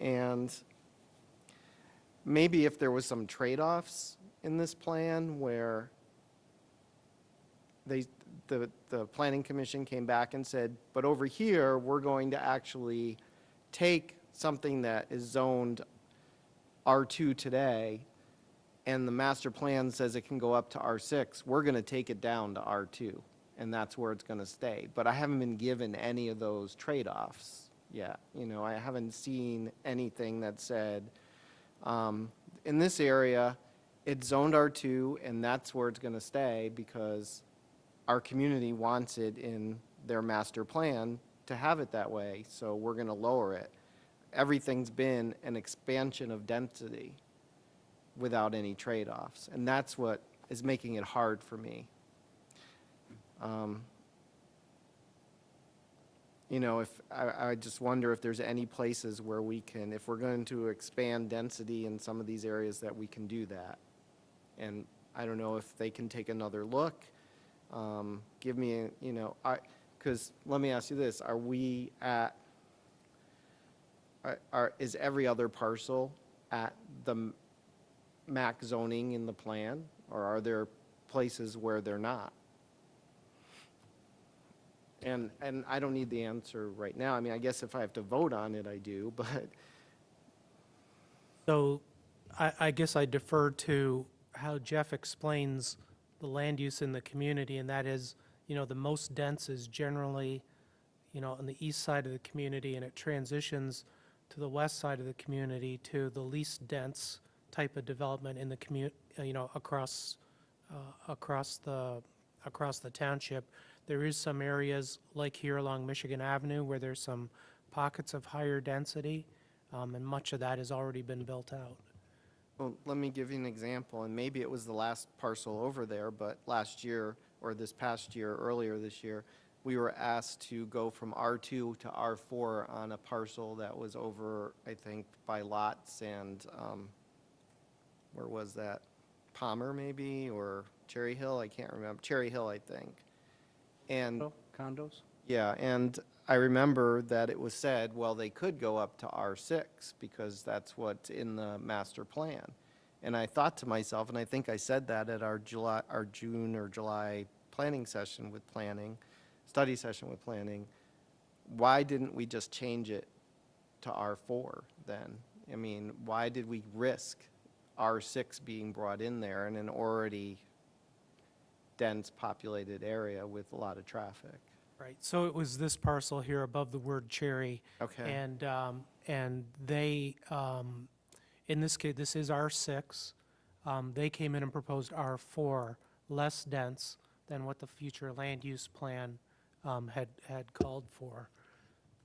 And maybe if there was some trade-offs in this plan where the planning commission came back and said, but over here, we're going to actually take something that is zoned R2 today and the master plan says it can go up to R6, we're going to take it down to R2, and that's where it's going to stay. But I haven't been given any of those trade-offs yet. You know, I haven't seen anything that said, in this area, it's zoned R2, and that's where it's going to stay because our community wants it in their master plan to have it that way, so we're going to lower it. Everything's been an expansion of density without any trade-offs, and that's what is making it hard for me. You know, if I just wonder if there's any places where we can, if we're going to expand density in some of these areas, that we can do that. And I don't know if they can take another look, give me, you know, because let me ask you this, are we at, is every other parcel at the MAC zoning in the plan, or are there places where they're not? And I don't need the answer right now. I mean, I guess if I have to vote on it, I do, but. So I guess I defer to how Jeff explains the land use in the community, and that is, you know, the most dense is generally, you know, on the east side of the community, and it transitions to the west side of the community to the least dense type of development in the you know, across the township. There is some areas like here along Michigan Avenue where there's some pockets of higher density, and much of that has already been built out. Well, let me give you an example, and maybe it was the last parcel over there, but last year, or this past year, earlier this year, we were asked to go from R2 to R4 on a parcel that was over, I think, by Lotz and, where was that? Palmer, maybe, or Cherry Hill? I can't remember. Cherry Hill, I think. And Condos? yeah, and I remember that it was said, well, they could go up to R6 because that's what's in the master plan. And I thought to myself, and I think I said that at our June or July planning session with planning, study session with planning, why didn't we just change it to R4 then? I mean, why did we risk R6 being brought in there in an already dense populated area with a lot of traffic? Right, so it was this parcel here above the word Cherry. Okay. And they, in this case, this is R6. They came in and proposed R4, less dense than what the future land use plan had called for.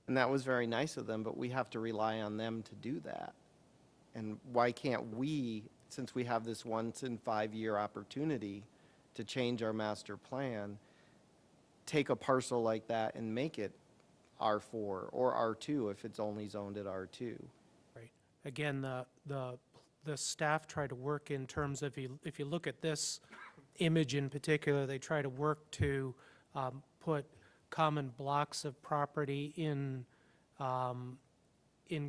And that was very nice of them, but we have to rely on them to do that. And why can't we, since we have this once in 5-year opportunity to change our master plan, take a parcel like that and make it R4 or R2 if it's only zoned at R2? Right. Again, the staff try to work in terms of, if you look at this image in particular, they try to work to put common blocks of property in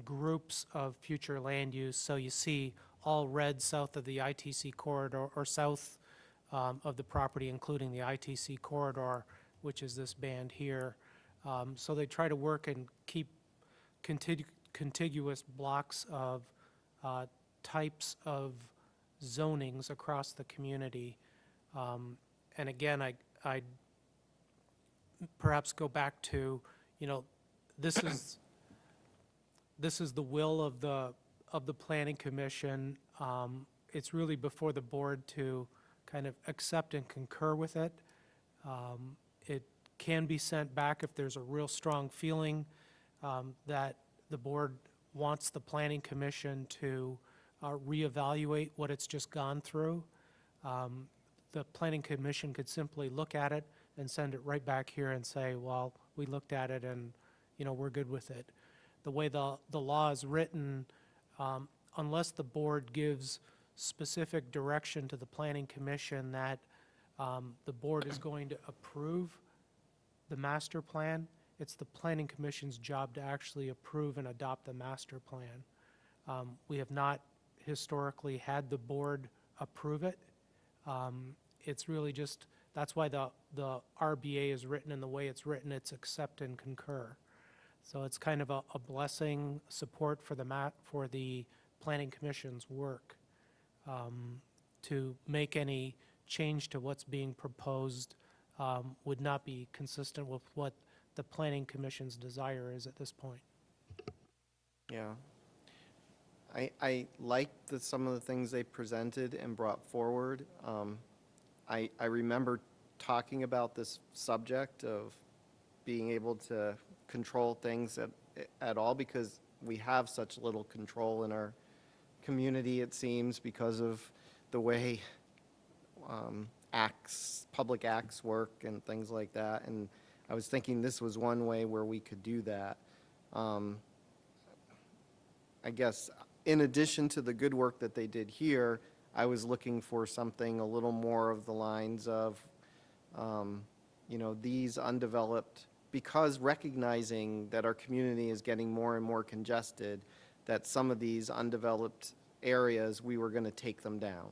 groups of future land use. So you see all red south of the ITC corridor, or south of the property, including the ITC corridor, which is this band here. So they try to work and keep contiguous blocks of types of zonings across the community. And again, I perhaps go back to, you know, this is the will of the Planning Commission. It's really before the board to kind of accept and concur with it. It can be sent back if there's a real strong feeling that the board wants the Planning Commission to reevaluate what it's just gone through. The Planning Commission could simply look at it and send it right back here and say, well, we looked at it and, you know, we're good with it. The way the law is written, unless the board gives specific direction to the Planning Commission that the board is going to approve the master plan, it's the Planning Commission's job to actually approve and adopt the master plan. We have not historically had the board approve it. It's really just, that's why the RBA is written in the way it's written. It's accept and concur. So it's kind of a blessing, support for the Planning Commission's work. to make any change to what's being proposed would not be consistent with what the Planning Commission's desire is at this point. Yeah. I liked some of the things they presented and brought forward. I remember talking about this subject of being able to control things at all, because we have such little control in our community, it seems, because of the way public acts work and things like that. And I was thinking this was one way where we could do that. I guess in addition to the good work that they did here, I was looking for something a little more of the lines of, these undeveloped, because recognizing that our community is getting more and more congested, that some of these undeveloped areas, we were going to take them down.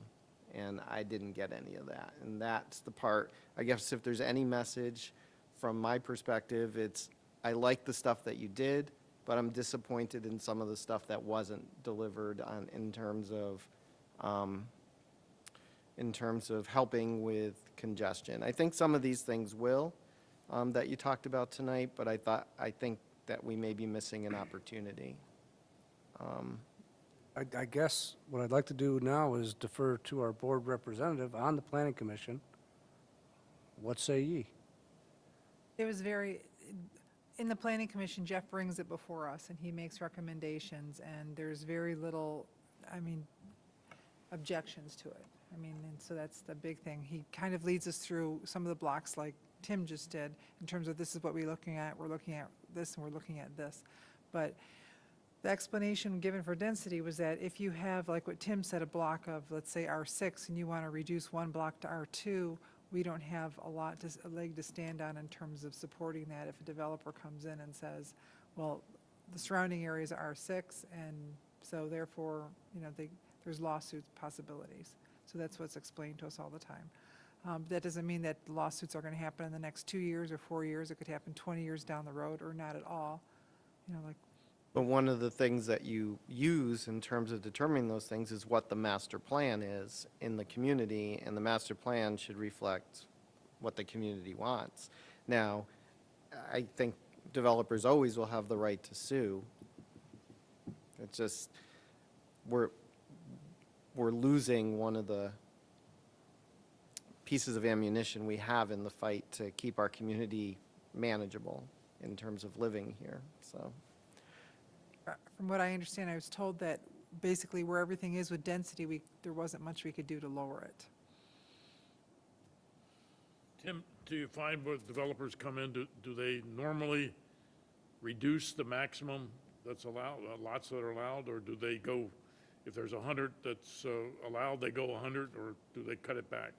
And I didn't get any of that. And that's the part, I guess if there's any message from my perspective, it's, I like the stuff that you did, but I'm disappointed in some of the stuff that wasn't delivered in terms of helping with congestion. I think some of these things will, that you talked about tonight, but I think that we may be missing an opportunity. I guess what I'd like to do now is defer to our board representative on the Planning Commission. What say ye? It was in the Planning Commission, Jeff brings it before us, and he makes recommendations, and there's very little, objections to it. And so that's the big thing. He kind of leads us through some of the blocks like Tim just did, in terms of this is what we're looking at this, and we're looking at this. But the explanation given for density was that if you have, like what Tim said, a block of, let's say, R6, and you want to reduce one block to R2, we don't have a leg to stand on in terms of supporting that if a developer comes in and says, well, the surrounding areas are R6, and so therefore, there's lawsuit possibilities. So that's what's explained to us all the time. That doesn't mean that lawsuits are going to happen in the next 2 years or 4 years. It could happen 20 years down the road, or not at all. But one of the things that you use in terms of determining those things is what the master plan is in the community, and the master plan should reflect what the community wants. Now, I think developers always will have the right to sue. It's just, we're losing one of the pieces of ammunition we have in the fight to keep our community manageable in terms of living here, so. From what I understand, I was told that basically where everything is with density, there wasn't much we could do to lower it. Tim, do you find when developers come in, do they normally reduce the maximum that's allowed, lots that are allowed, or do they go, if there's 100 that's allowed, they go 100, or do they cut it back?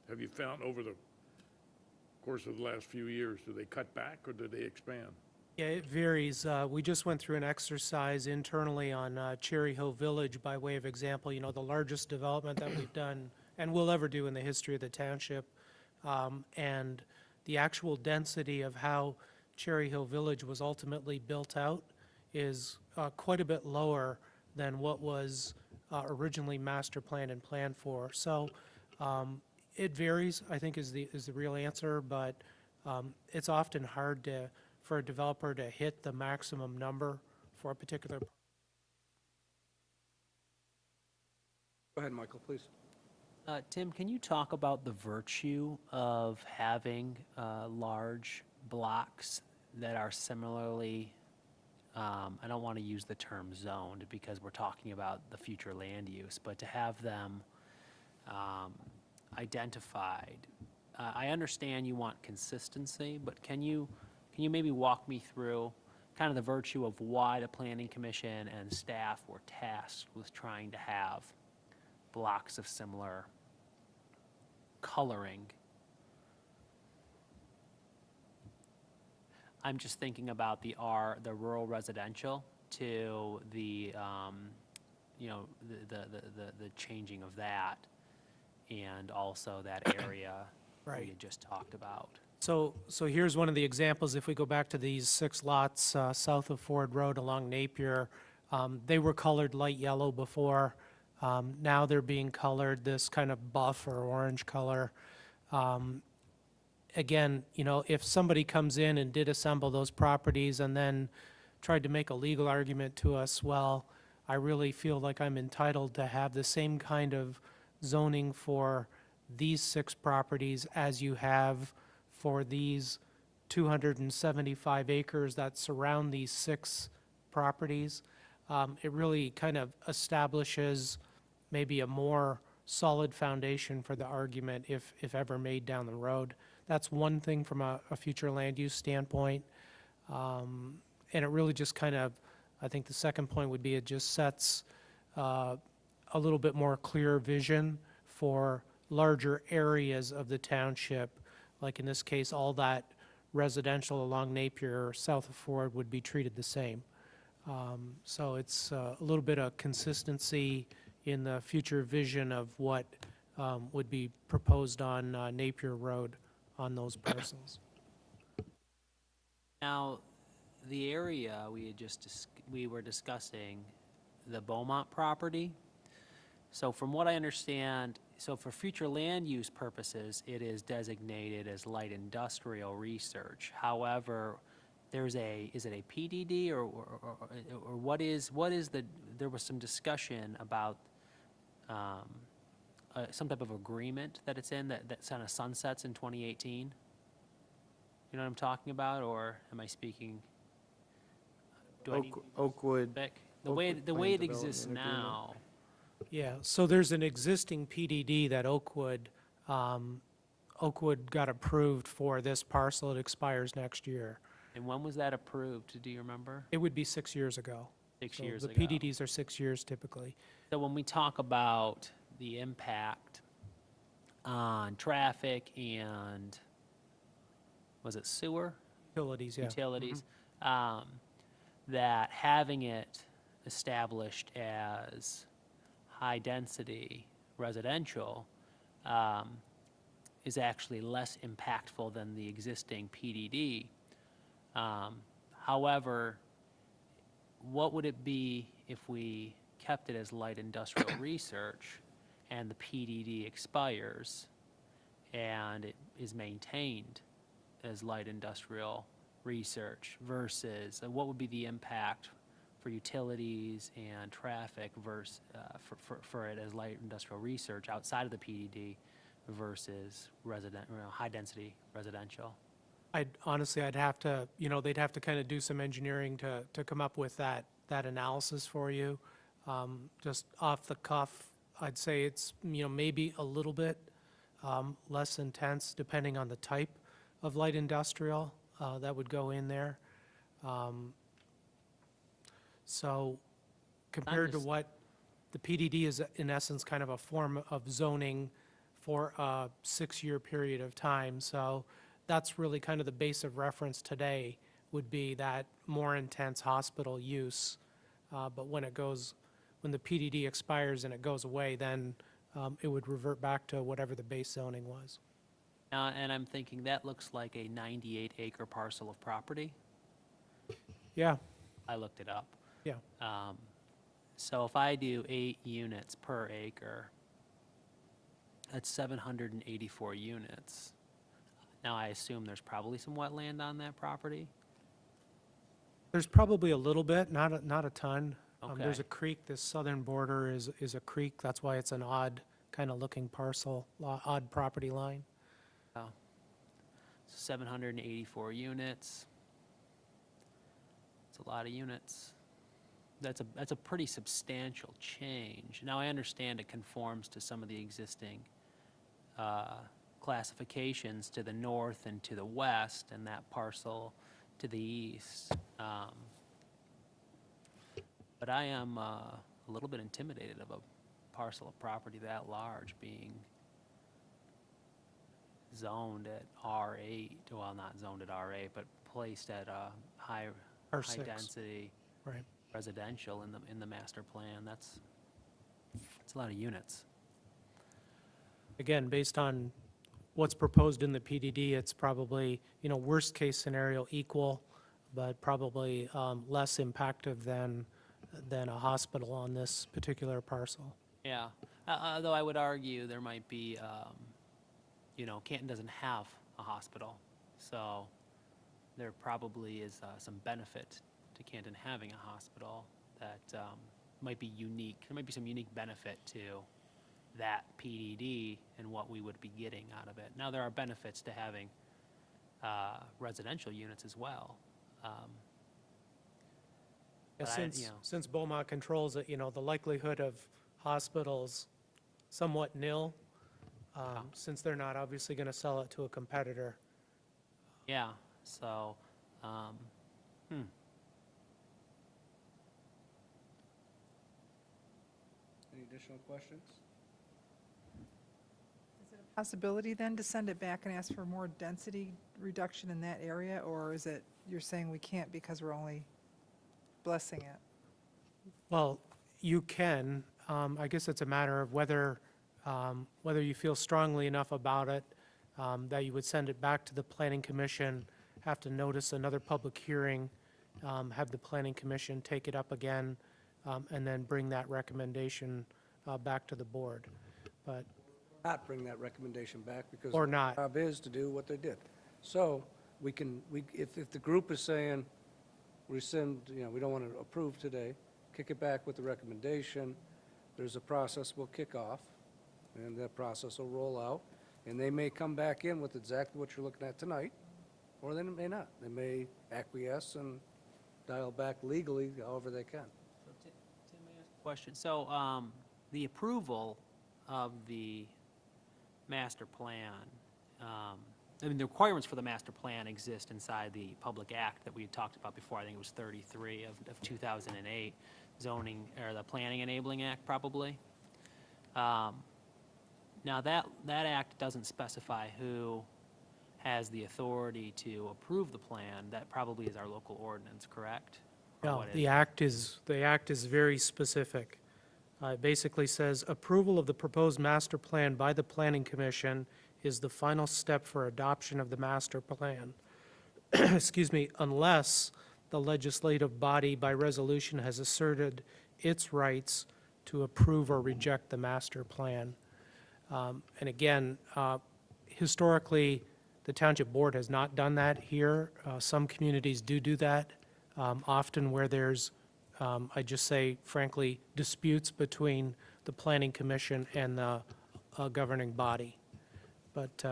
Have you found over the course of the last few years, do they cut back or do they expand? Yeah, it varies. We just went through an exercise internally on Cherry Hill Village by way of example, the largest development that we've done and will ever do in the history of the township. And the actual density of how Cherry Hill Village was ultimately built out is quite a bit lower than what was originally master planned and planned for. So it varies, I think, is the real answer, but it's often hard for a developer to hit the maximum number for a particular. Go ahead, Michael, please. Tim, can you talk about the virtue of having large blocks that are similarly, I don't want to use the term zoned because we're talking about the future land use, but to have them identified? I understand you want consistency, but can you maybe walk me through kind of the virtue of why the Planning Commission and staff were tasked with trying to have blocks of similar coloring? I'm just thinking about the rural residential to the changing of that, and also that area Right. we had just talked about. So here's one of the examples. If we go back to these 6 lots south of Ford Road along Napier, they were colored light yellow before. Now they're being colored this kind of buff or orange color. Again, you know, if somebody comes in and did assemble those properties and then tried to make a legal argument to us, well, I really feel like I'm entitled to have the same kind of zoning for these 6 properties as you have for these 275 acres that surround these 6 properties. It really kind of establishes maybe a more solid foundation for the argument if ever made down the road. That's one thing from a future land use standpoint. And it really just kind of, I think the second point would be it just sets a little bit more clear vision for larger areas of the township. Like in this case, all that residential along Napier or south of Ford would be treated the same. So it's a little bit of consistency in the future vision of what would be proposed on Napier Road on those parcels. Now, the area we were discussing, the Beaumont property. So from what I understand, so for future land use purposes, it is designated as light industrial research. However, is it a PDD or what is the, there was some discussion about some type of agreement that it's in that kind of sunsets in 2018? You know what I'm talking about, or am I speaking? Do I need Oakwood. Vic? The way Plan it exists Development now, Yeah, so there's an existing PDD that Oakwood got approved for this parcel. It expires next year. and when was that approved? Do you remember? It would be 6 years ago. 6 So years the ago. PDDs are 6 years typically. So when we talk about the impact on traffic and, was it sewer? Utilities, yeah. Utilities, that having it established as high-density residential is actually less impactful than the existing PDD. However, what would it be if we kept it as light industrial research and the PDD expires and it is maintained as light industrial research versus what would be the impact for utilities and traffic versus for it as light industrial research outside of the PDD versus high density residential? I'd have to, you know, they'd have to kind of do some engineering to come up with that analysis for you. Just off the cuff, I'd say it's, you know, maybe a little bit less intense depending on the type of light industrial that would go in there. So compared to just- what the PDD is, in essence, kind of a form of zoning for a 6-year period of time. So that's really kind of the base of reference today would be that more intense hospital use. But when the PDD expires and it goes away, then it would revert back to whatever the base zoning was. And I'm thinking that looks like a 98-acre parcel of property. Yeah, I looked it up. yeah. So if I do 8 units per acre, that's 784 units. Now, I assume there's probably some wetland on that property? There's probably a little bit, not a ton. There's a Okay. creek, this southern border is a creek, that's why it's an odd kind of looking parcel, odd property line. 784 units. It's a lot of units. That's a pretty substantial change. Now, I understand it conforms to some of the existing classifications to the north and to the west, and that parcel to the east. But I am a little bit intimidated of a parcel of property that large being zoned at R8, well, not zoned at R8, but placed at a high R6. density Right. residential in the master plan. That's a lot of units. Again, based on what's proposed in the PDD, it's probably, you know, worst case scenario equal, but probably less impactful than a hospital on this particular parcel. Yeah, although I would argue there might be, Canton doesn't have a hospital, so there probably is some benefit to Canton having a hospital that might be unique. There might be some unique benefit to that PDD and what we would be getting out of it. Now, there are benefits to having residential units as well. Yeah, But since Beaumont controls it, the likelihood of hospitals somewhat nil, since they're not obviously going to sell it to a competitor. Yeah, so, Any additional questions? Possibility then to send it back and ask for more density reduction in that area, or is it, you're saying we can't because we're only blessing it? Well, you can. I guess it's a matter of whether you feel strongly enough about it that you would send it back to the Planning Commission, have to notice another public hearing, have the Planning Commission take it up again, and then bring that recommendation back to the board. But, Not bring that recommendation back because. Or not. Our job is to do what they did. So if the group is saying rescind, we don't want to approve today, kick it back with the recommendation, there's a process we'll kick off, and that process will roll out, and they may come back in with exactly what you're looking at tonight, or they may not. They may acquiesce and dial back legally however they can. So Tim, may I ask a question? So the approval of the master plan, the requirements for the master plan exist inside the Public Act that we had talked about before. I think it was 33 of 2008, zoning, or the Planning Enabling Act, probably. Now, that act doesn't specify who has the authority to approve the plan. That probably is our local ordinance, correct? Or no, what is the act is very specific. It basically says, approval of the proposed master plan by the Planning Commission is the final step for adoption of the master plan. Excuse me, unless the legislative body by resolution has asserted its rights to approve or reject the master plan. And again, historically, the Township Board has not done that here. Some communities do that, often where there's, I just say frankly, disputes between the Planning Commission and the governing body. But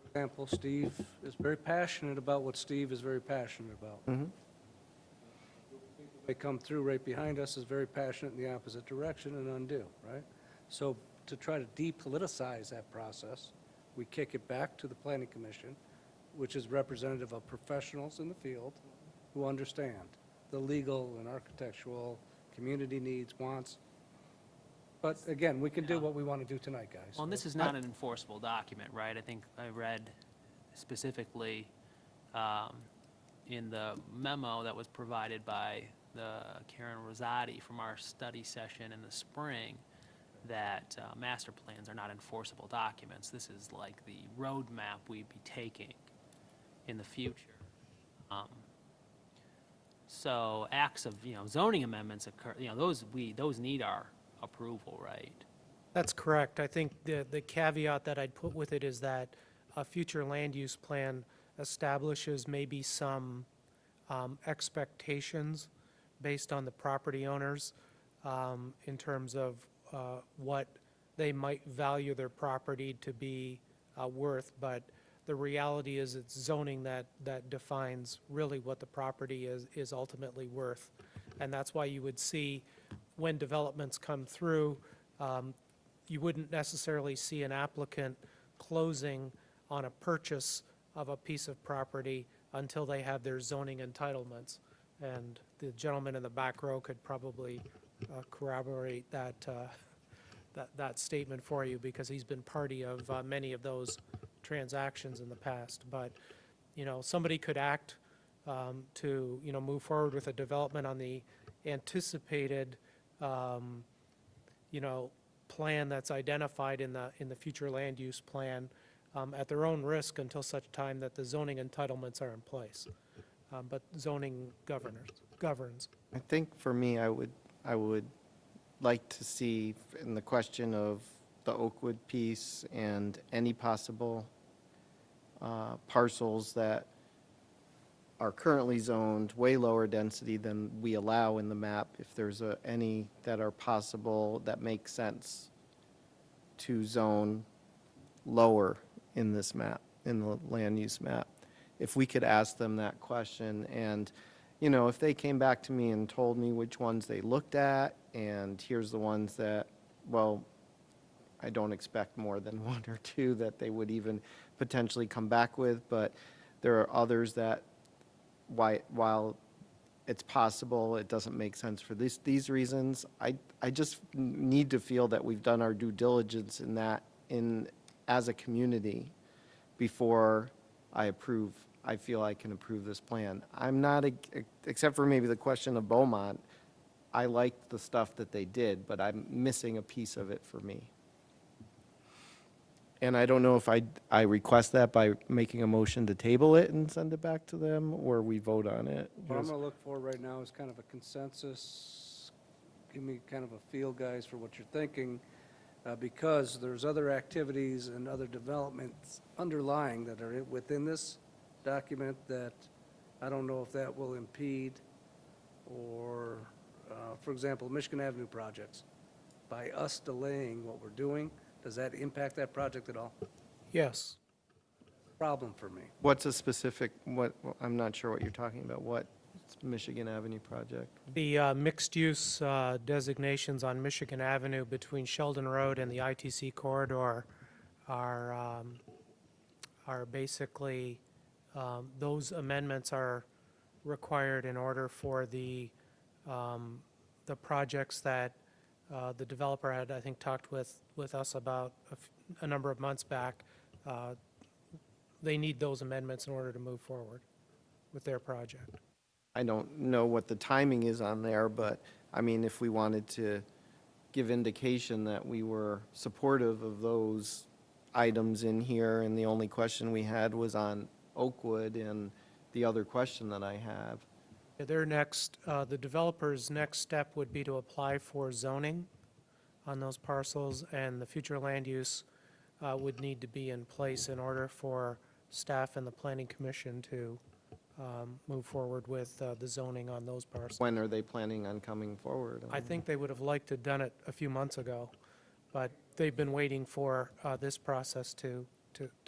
example, Steve is very passionate about what Steve is very passionate about. They come through right behind us is very passionate in the opposite direction and undo, right? So to try to depoliticize that process, we kick it back to the Planning Commission, which is representative of professionals in the field who understand the legal and architectural, community needs, wants. But again, we can do what we want to do tonight, guys. Well, and this is not an enforceable document, right? I think I read specifically in the memo that was provided by the Karen Rosati from our study session in the spring that master plans are not enforceable documents. This is like the roadmap we'd be taking in the future. So acts of, zoning amendments occur, those need our approval, right? that's correct. I think the caveat that I'd put with it is that a future land use plan establishes maybe some expectations based on the property owners in terms of what they might value their property to be worth, but the reality is it's zoning that defines really what the property is ultimately worth. And that's why you would see when developments come through, you wouldn't necessarily see an applicant closing on a purchase of a piece of property until they have their zoning entitlements. And the gentleman in the back row could probably corroborate that statement for you, because he's been party of many of those transactions in the past. But, somebody could act to, move forward with a development on the anticipated, plan that's identified in the future land use plan at their own risk until such time that the zoning entitlements are in place. But zoning governs. I think for me, I would like to see in the question of the Oakwood piece and any possible parcels that are currently zoned way lower density than we allow in the map, if there's any that are possible that make sense to zone lower in this map, in the land use map. If we could ask them that question, and, you know, if they came back to me and told me which ones they looked at, and here's the ones that, well, I don't expect more than one or two that they would even potentially come back with, but there are others that, while it's possible, it doesn't make sense for these reasons, I just need to feel that we've done our due diligence in that, as a community, before I feel I can approve this plan. I'm not, except for maybe the question of Beaumont, I liked the stuff that they did, but I'm missing a piece of it for me. And I don't know if I request that by making a motion to table it and send it back to them, or we vote on it. What I'm going to look for right now is kind of a consensus. Give me kind of a feel, guys, for what you're thinking, because there's other activities and other developments underlying that are within this document that I don't know if that will impede or, for example, Michigan Avenue projects. By us delaying what we're doing, does that impact that project at all? Yes. Problem for me. What's a specific, I'm not sure what you're talking about. What Michigan Avenue project? The mixed-use designations on Michigan Avenue between Sheldon Road and the ITC corridor are basically, those amendments are required in order for the projects that the developer had, I think, talked with us about a number of months back. They need those amendments in order to move forward with their project. I don't know what the timing is on there, but, I mean, if we wanted to give indication that we were supportive of those items in here, and the only question we had was on Oakwood, and the other question that I have. Their next, the developer's next step would be to apply for zoning on those parcels, and the future land use would need to be in place in order for staff and the planning commission to move forward with the zoning on those parcels. When are they planning on coming forward? I think they would have liked to have done it a few months ago, but they've been waiting for this process to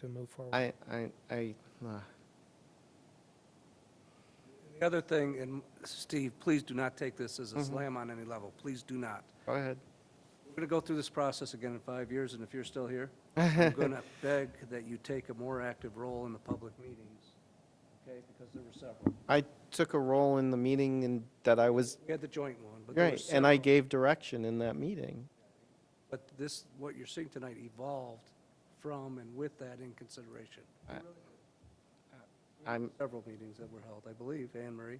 move forward. The other thing, and Steve, please do not take this as a slam on any level. Please do not. Go ahead. We're going to go through this process again in 5 years, and if you're still here, I'm going to beg that you take a more active role in the public meetings, okay, because there were several. I took a role in the meeting that I was, We had the joint one, but there were right, and I several. gave direction in that meeting. But this, what you're seeing tonight evolved from and with that in consideration. I'm, Several meetings that were held, I believe, Anne Marie.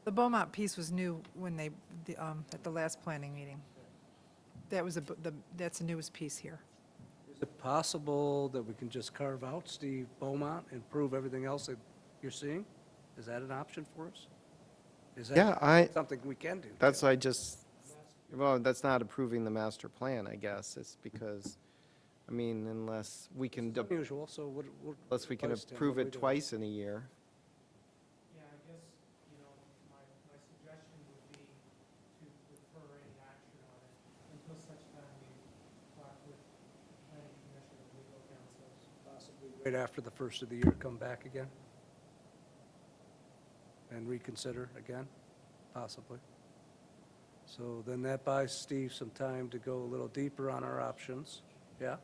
The Beaumont piece was new when they, at the last planning meeting. That was that's the newest piece here. Is it possible that we can just carve out Steve Beaumont and prove everything else that you're seeing? Is that an option for us? Is Yeah, that something we can do? that's why I just, well, that's not approving the master plan, I guess. It's because, I mean, unless we can, It's unusual, so what? unless we can advice, Tim, approve what do it we do? twice in a year. Yeah, I guess, you know, my suggestion would be to defer any action on it until such time we talk with planning commission and legal counsel. Possibly right after the first of the year, come back again? And reconsider again, possibly. So then that buys Steve some time to go a little deeper on our options, yeah?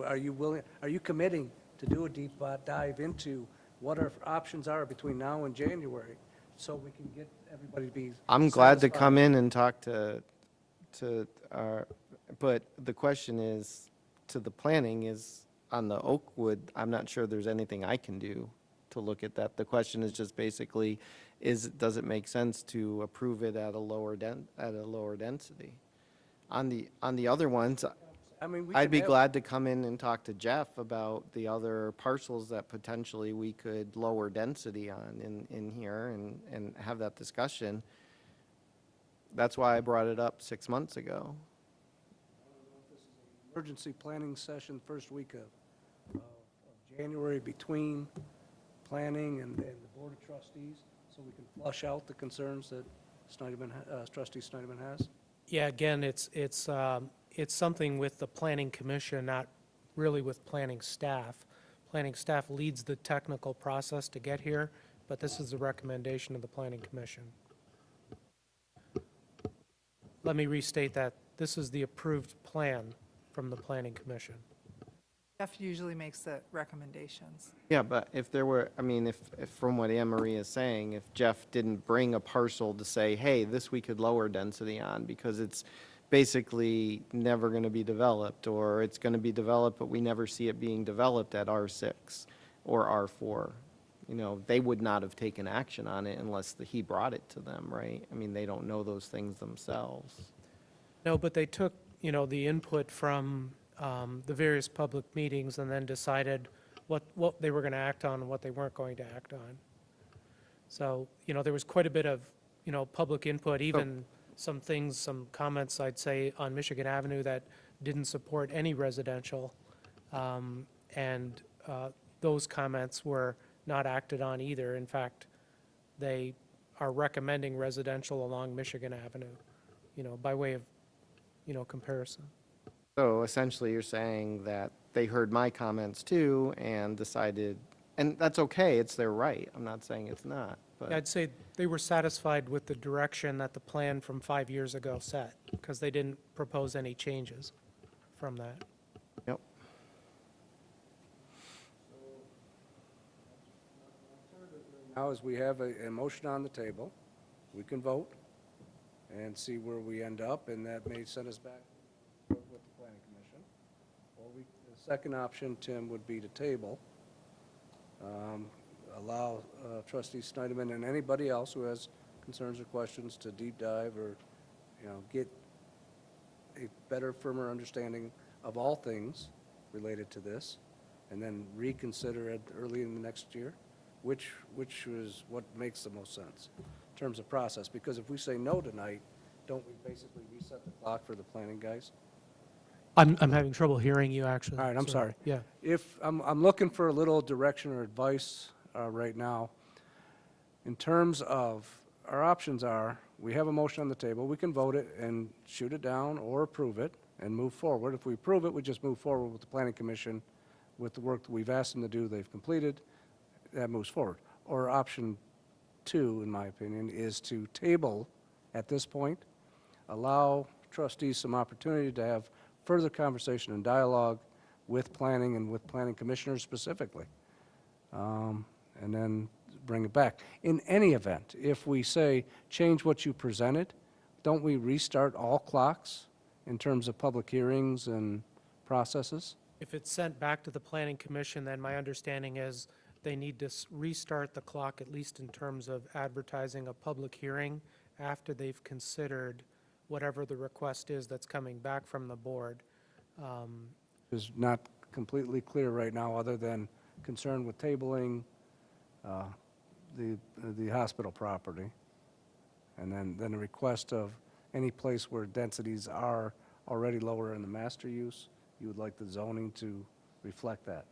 Are you willing, are you committing to do a deep dive into what our options are between now and January, so we can get everybody to be I'm glad to satisfied? come in and talk to our, but the question is, to the planning is, on the Oakwood, I'm not sure there's anything I can do to look at that. The question is just basically, does it make sense to approve it at a lower density? On the other ones, I mean, we I'd can be have- glad to come in and talk to Jeff about the other parcels that potentially we could lower density on in here and have that discussion. That's why I brought it up 6 months ago. Emergency planning session first week of January between planning and the Board of Trustees, so we can flush out the concerns that Trustee Snyderman has? Yeah, again, it's something with the planning commission, not really with planning staff. Planning staff leads the technical process to get here, but this is the recommendation of the planning commission. Let me restate that. This is the approved plan from the planning commission. Jeff usually makes the recommendations. Yeah, but if there were, I mean, if from what Anne Marie is saying, if Jeff didn't bring a parcel to say, hey, this we could lower density on because it's basically never going to be developed, or it's going to be developed, but we never see it being developed at R6 or R4, you know, they would not have taken action on it unless he brought it to them, right? I mean, they don't know those things themselves. No, but they took, you know, the input from the various public meetings and then decided what they were going to act on and what they weren't going to act on. So, you know, there was quite a bit of, you know, public input, even some things, some comments, I'd say, on Michigan Avenue that didn't support any residential. And those comments were not acted on either. In fact, they are recommending residential along Michigan Avenue, you know, by way of, you know, comparison. So essentially, you're saying that they heard my comments too and decided, and that's okay, it's their right. I'm not saying it's not, but. I'd say they were satisfied with the direction that the plan from 5 years ago set, because they didn't propose any changes from that. Yep. Now, as we have a motion on the table, we can vote and see where we end up, and that may send us back with the planning commission. Or the second option, Tim, would be to table, allow Trustee Snyderman and anybody else who has concerns or questions to deep dive or, you know, get a better, firmer understanding of all things related to this, and then reconsider it early in the next year, which is what makes the most sense in terms of process. Because if we say no tonight, don't we basically reset the clock for the planning guys? I'm having trouble hearing you, actually. All right, I'm so, sorry. Yeah. If, I'm looking for a little direction or advice right now. In terms of, our options are, we have a motion on the table, we can vote it and shoot it down or approve it and move forward. If we approve it, we just move forward with the planning commission with the work that we've asked them to do, they've completed, that moves forward. Or option two, in my opinion, is to table at this point, allow trustees some opportunity to have further conversation and dialogue with planning and with planning commissioners specifically, and then bring it back. In any event, if we say, change what you presented, don't we restart all clocks in terms of public hearings and processes? If it's sent back to the planning commission, then my understanding is they need to restart the clock, at least in terms of advertising a public hearing after they've considered whatever the request is that's coming back from the board. Is not completely clear right now, other than concern with tabling the hospital property, and then a request of any place where densities are already lower in the master use, you would like the zoning to reflect that.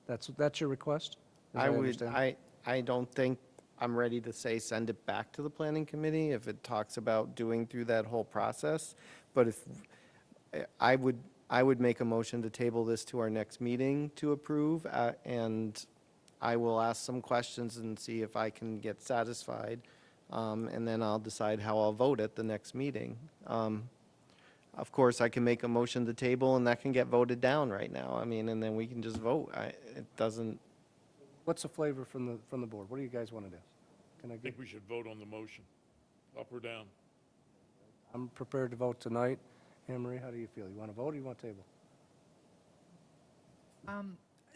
That's your request? As understand? I don't think I'm ready to say send it back to the planning committee if it talks about doing through that whole process. But if, I would make a motion to table this to our next meeting to approve, and I will ask some questions and see if I can get satisfied, and then I'll decide how I'll vote at the next meeting. Of course, I can make a motion to table, and that can get voted down right now. I mean, and then we can just vote. It doesn't. What's the flavor from the board? What do you guys want to do? Can I I get? think we should vote on the motion, up or down. I'm prepared to vote tonight. Anne Marie, how do you feel? You want to vote or you want to table?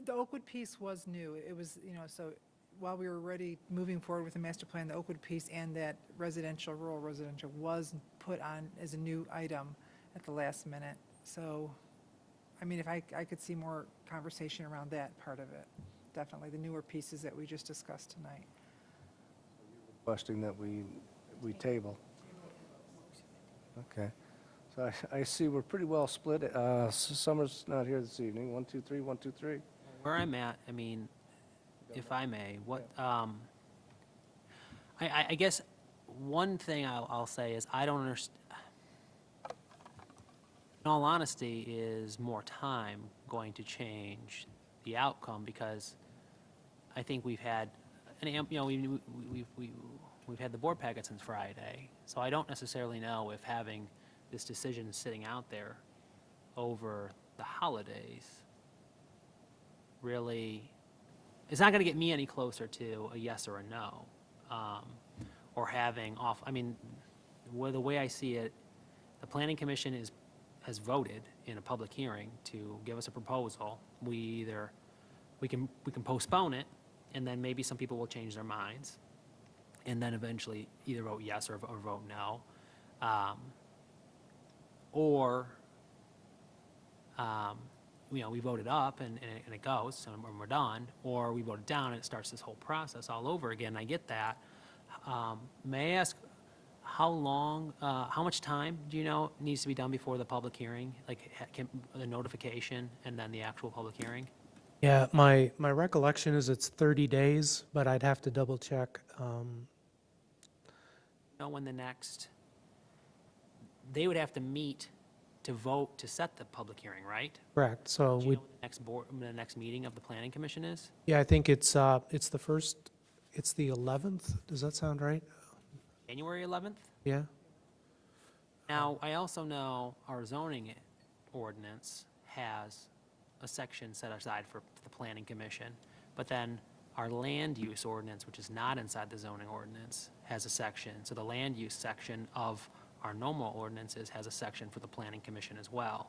The Oakwood piece was new. It was, you know, so while we were already moving forward with the master plan, the Oakwood piece and that residential, rural residential was put on as a new item at the last minute. So, I mean, if I could see more conversation around that part of it, definitely, the newer pieces that we just discussed tonight. Requesting that we table. Okay. So I see we're pretty well split. Summer's not here this evening. 1, 2, 3, 1, 2, 3. Where I'm at, I mean, if I may, what, I guess one thing I'll say is I don't understand, in all honesty, is more time going to change the outcome? Because I think we've had, we've had the board packet since Friday, so I don't necessarily know if having this decision sitting out there over the holidays really, it's not going to get me any closer to a yes or a no. Or having off, I mean, the way I see it, the planning commission has voted in a public hearing to give us a proposal. We can postpone it, and then maybe some people will change their minds, and then eventually either vote yes or vote no. We voted up and it goes and we're done, or we voted down and it starts this whole process all over again. I get that. May I ask how long, how much time do you know needs to be done before the public hearing? Like the notification and then the actual public hearing? Yeah, my recollection is it's 30 days, but I'd have to double check. Know when they would have to meet to vote to set the public hearing, right? Correct, so Do you we, know when the next meeting of the planning commission is? yeah, I think it's the 11th, does that sound right? January 11th? Yeah? Now, I also know our zoning ordinance has a section set aside for the planning commission, but then our land use ordinance, which is not inside the zoning ordinance, has a section. So the land use section of our normal ordinances has a section for the planning commission as well.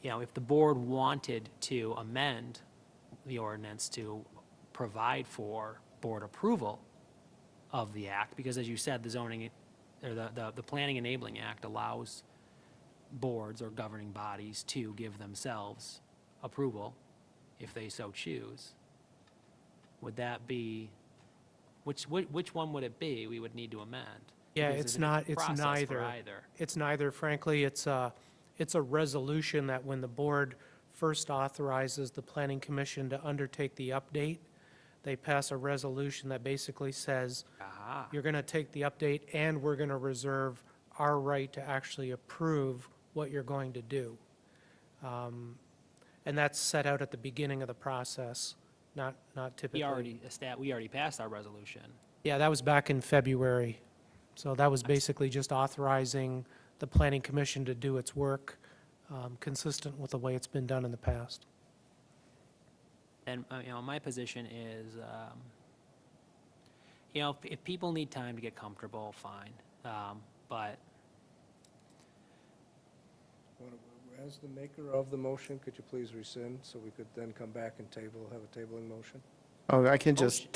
If the board wanted to amend the ordinance to provide for board approval of the act, because as you said, the zoning, or the Planning Enabling Act allows boards or governing bodies to give themselves approval if they so choose. Would that be, which one would it be we would need to amend? Yeah, Because it's there's a different not, it's process for neither. either. It's neither, frankly, it's a resolution that when the board first authorizes the planning commission to undertake the update, they pass a resolution that basically says, Aha. you're going to take the update and we're going to reserve our right to actually approve what you're going to do. And that's set out at the beginning of the process, not typically. We already passed our resolution. Yeah, that was back in February. So that was basically just authorizing the planning commission to do its work, consistent with the way it's been done in the past. And, my position is, if people need time to get comfortable, fine. But As the maker of the motion, could you please rescind so we could then come back and have a tabling motion? Oh, I can just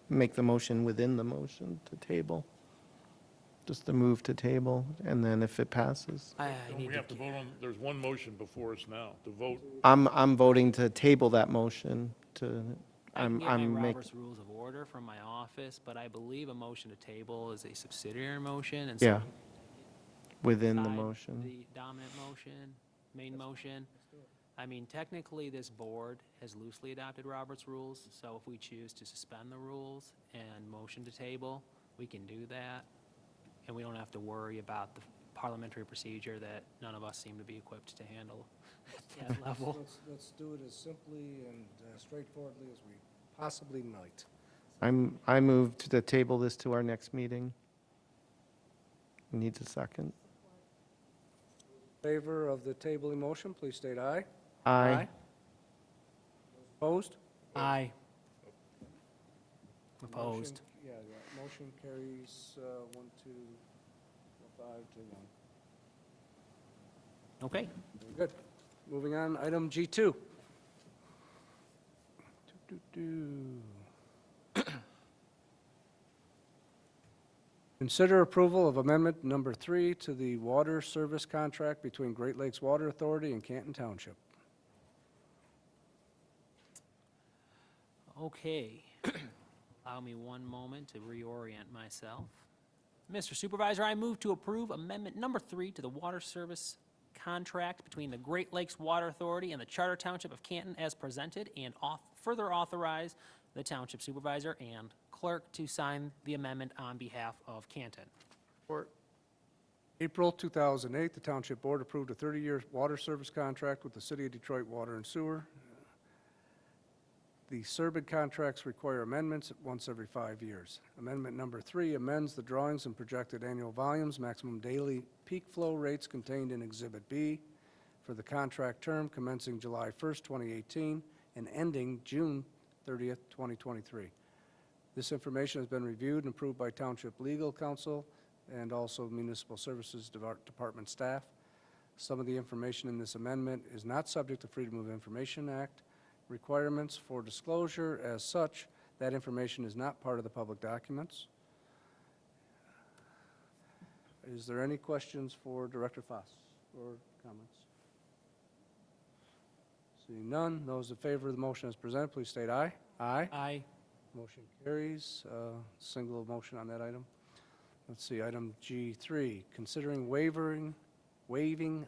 make the motion within the motion to table. Just to move to table, and then if it passes. I Don't need we to have to vote on, there's one motion before us now, to vote. I'm voting to table that motion to, I can get my I'm making, Robert's Rules of Order from my office, but I believe a motion to table is a subsidiary motion, and so. yeah, within the decide motion. The dominant motion, main motion. I mean, technically, this board has loosely adopted Robert's rules, so if we choose to suspend the rules and motion to table, we can do that. And we don't have to worry about the parliamentary procedure that none of us seem to be equipped to handle at that level. Let's do it as simply and straightforwardly as we possibly might. I move to table this to our next meeting. Needs a second. In favor of the tabling motion, please state aye. Aye. Opposed? Aye. Opposed. Motion- Yeah, the motion carries 1, 2, 5 to 1. Okay. Very good. Moving on, item G2. Consider approval of amendment number 3 to the water service contract between Great Lakes Water Authority and Canton Township. Okay. Allow me one moment to reorient myself. Mr. Supervisor, I move to approve Amendment Number 3 to the water service contract between the Great Lakes Water Authority and the Charter Township of Canton as presented, and further authorize the Township Supervisor and Clerk to sign the amendment on behalf of Canton. Support. April 2008, the Township Board approved a 30-year water service contract with the City of Detroit Water and Sewer. The SERBID contracts require amendments once every 5 years. Amendment number 3 amends the drawings and projected annual volumes, maximum daily peak flow rates contained in Exhibit B for the contract term commencing July 1st, 2018, and ending June 30th, 2023. This information has been reviewed and approved by Township Legal Counsel and also Municipal Services Department staff. Some of the information in this amendment is not subject to Freedom of Information Act requirements for disclosure. As such, that information is not part of the public documents. Is there any questions for Director Foss or comments? Seeing none, those in favor of the motion as presented, please state aye. Aye. Aye. Motion carries. Single motion on that item. Let's see, item G3, considering waiving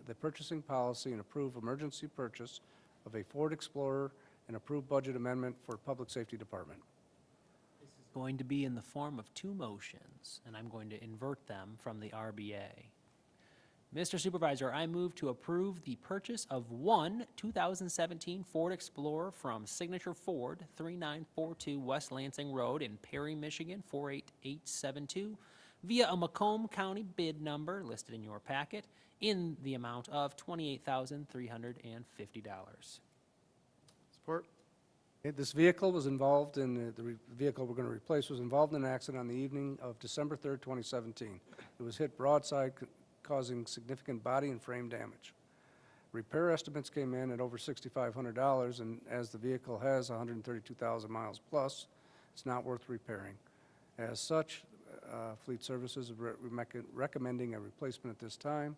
the purchasing policy and approve emergency purchase of a Ford Explorer and approve budget amendment for Public Safety Department. This is going to be in the form of two motions, and I'm going to invert them from the RBA. Mr. Supervisor, I move to approve the purchase of one 2017 Ford Explorer from Signature Ford, 3942 West Lansing Road in Perry, Michigan, 48872, via a Macomb County bid number listed in your packet in the amount of $28,350. Support. This vehicle was involved in, the vehicle we're going to replace was involved in an accident on the evening of December 3rd, 2017. It was hit broadside, causing significant body and frame damage. Repair estimates came in at over $6,500, and as the vehicle has 132,000 miles plus, it's not worth repairing. As such, Fleet Services is recommending a replacement at this time.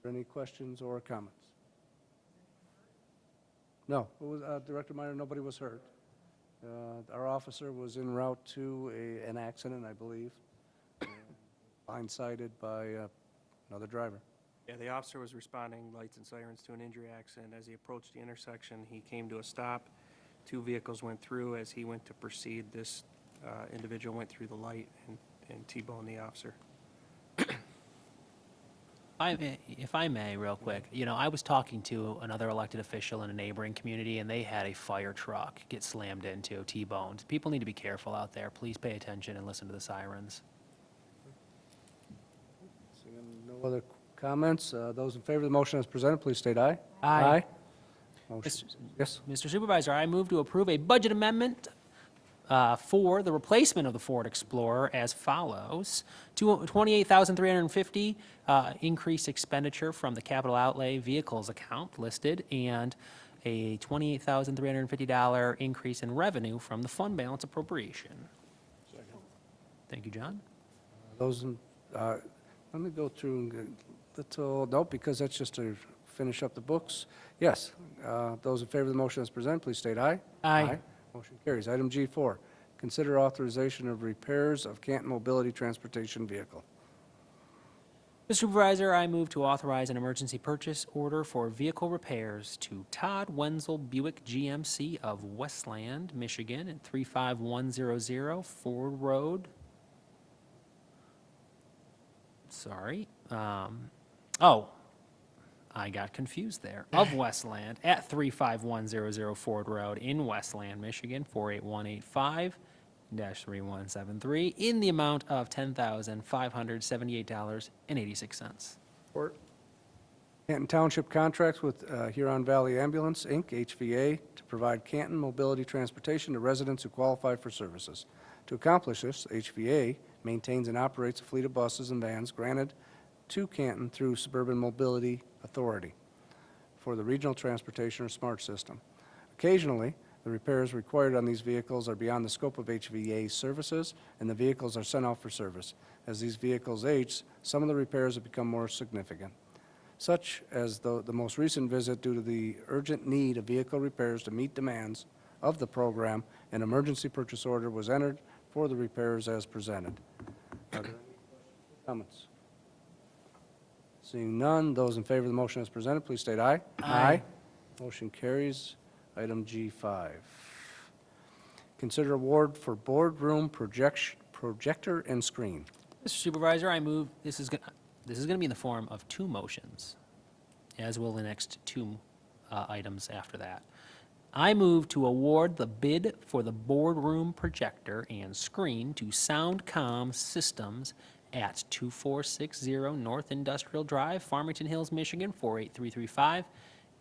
Any questions or comments? No. Director Meyer, nobody was hurt. Our officer was en route to an accident, I believe, blindsided by another driver. Yeah, the officer was responding lights and sirens to an injury accident. As he approached the intersection, he came to a stop. Two vehicles went through. As he went to proceed, this individual went through the light and T-boned the officer. If I may, real quick, you know, I was talking to another elected official in a neighboring community, and they had a fire truck get slammed into, T-boned. People need to be careful out there. Please pay attention and listen to the sirens. Seeing no other comments, those in favor of the motion as presented, please state aye. Aye. Motion, yes. Mr. Supervisor, I move to approve a budget amendment for the replacement of the Ford Explorer as follows. $28,350 increased expenditure from the capital outlay vehicles account listed, and a $28,350 increase in revenue from the fund balance appropriation. Thank you, John. Those, let me go through a little, nope, because that's just to finish up the books. Yes, those in favor of the motion as presented, please state aye. Aye. Motion carries. Item G4, consider authorization of repairs of Canton Mobility Transportation Vehicle. Mr. Supervisor, I move to authorize an emergency purchase order for vehicle repairs to Todd Wenzel Buick GMC of Westland, Michigan, at 35100 Ford Road. Sorry. I got confused there. Of Westland at 35100 Ford Road in Westland, Michigan, 48185-3173, in the amount of $10,578.86. Support. Canton Township contracts with Huron Valley Ambulance, Inc., HVA, to provide Canton mobility transportation to residents who qualify for services. To accomplish this, HVA maintains and operates a fleet of buses and vans granted to Canton through Suburban Mobility Authority for the Regional Transportation or SMART system. Occasionally, the repairs required on these vehicles are beyond the scope of HVA's services, and the vehicles are sent out for service. As these vehicles age, some of the repairs have become more significant, such as the most recent visit due to the urgent need of vehicle repairs to meet demands of the program, an emergency purchase order was entered for the repairs as presented. Are there any comments? Seeing none, those in favor of the motion as presented, please state aye. Aye. Motion carries. Item G5. Consider award for boardroom projector and screen. Mr. Supervisor, I move, this is going to be in the form of two motions, as will the next two items after that. I move to award the bid for the boardroom projector and screen to Soundcom Systems at 2460 North Industrial Drive, Farmington Hills, Michigan, 48335,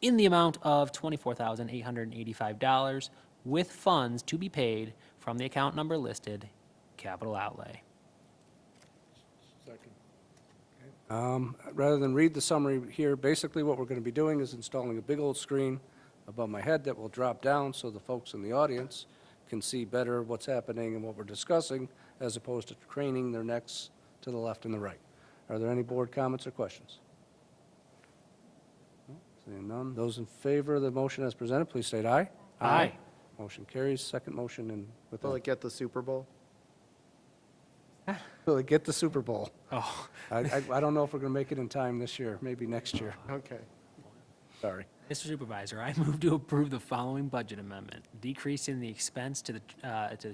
in the amount of $24,885, with funds to be paid from the account number listed, capital outlay. Rather than read the summary here, basically what we're going to be doing is installing a big old screen above my head that will drop down so the folks in the audience can see better what's happening and what we're discussing, as opposed to craning their necks to the left and the right. Are there any board comments or questions? No? Seeing none, those in favor of the motion as presented, please state aye. Aye. Motion carries. Second motion and with Will it get the Super Bowl? Will it get the Super Bowl? Oh. I don't know if we're going to make it in time this year, maybe next year. Okay. Sorry. Mr. Supervisor, I move to approve the following budget amendment, decreasing the expense to the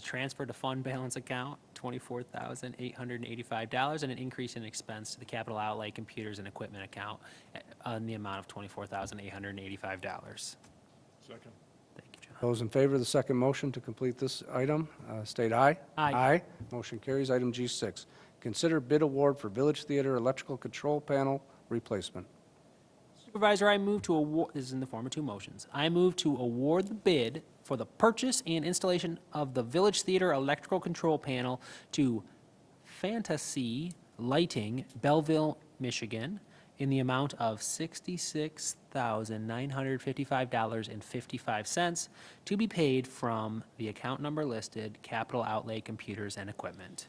transfer to fund balance account, $24,885, and an increase in expense to the capital outlay computers and equipment account in the amount of $24,885. Second. Thank you, John. Those in favor of the second motion to complete this item, state aye. Aye. Motion carries. Item G6, consider bid award for Village Theater electrical control panel replacement. Supervisor, I move to award, this is in the form of two motions. I move to award the bid for the purchase and installation of the Village Theater electrical control panel to Fantasy Lighting, Belleville, Michigan, in the amount of $66,955.55 to be paid from the account number listed, capital outlay computers and equipment.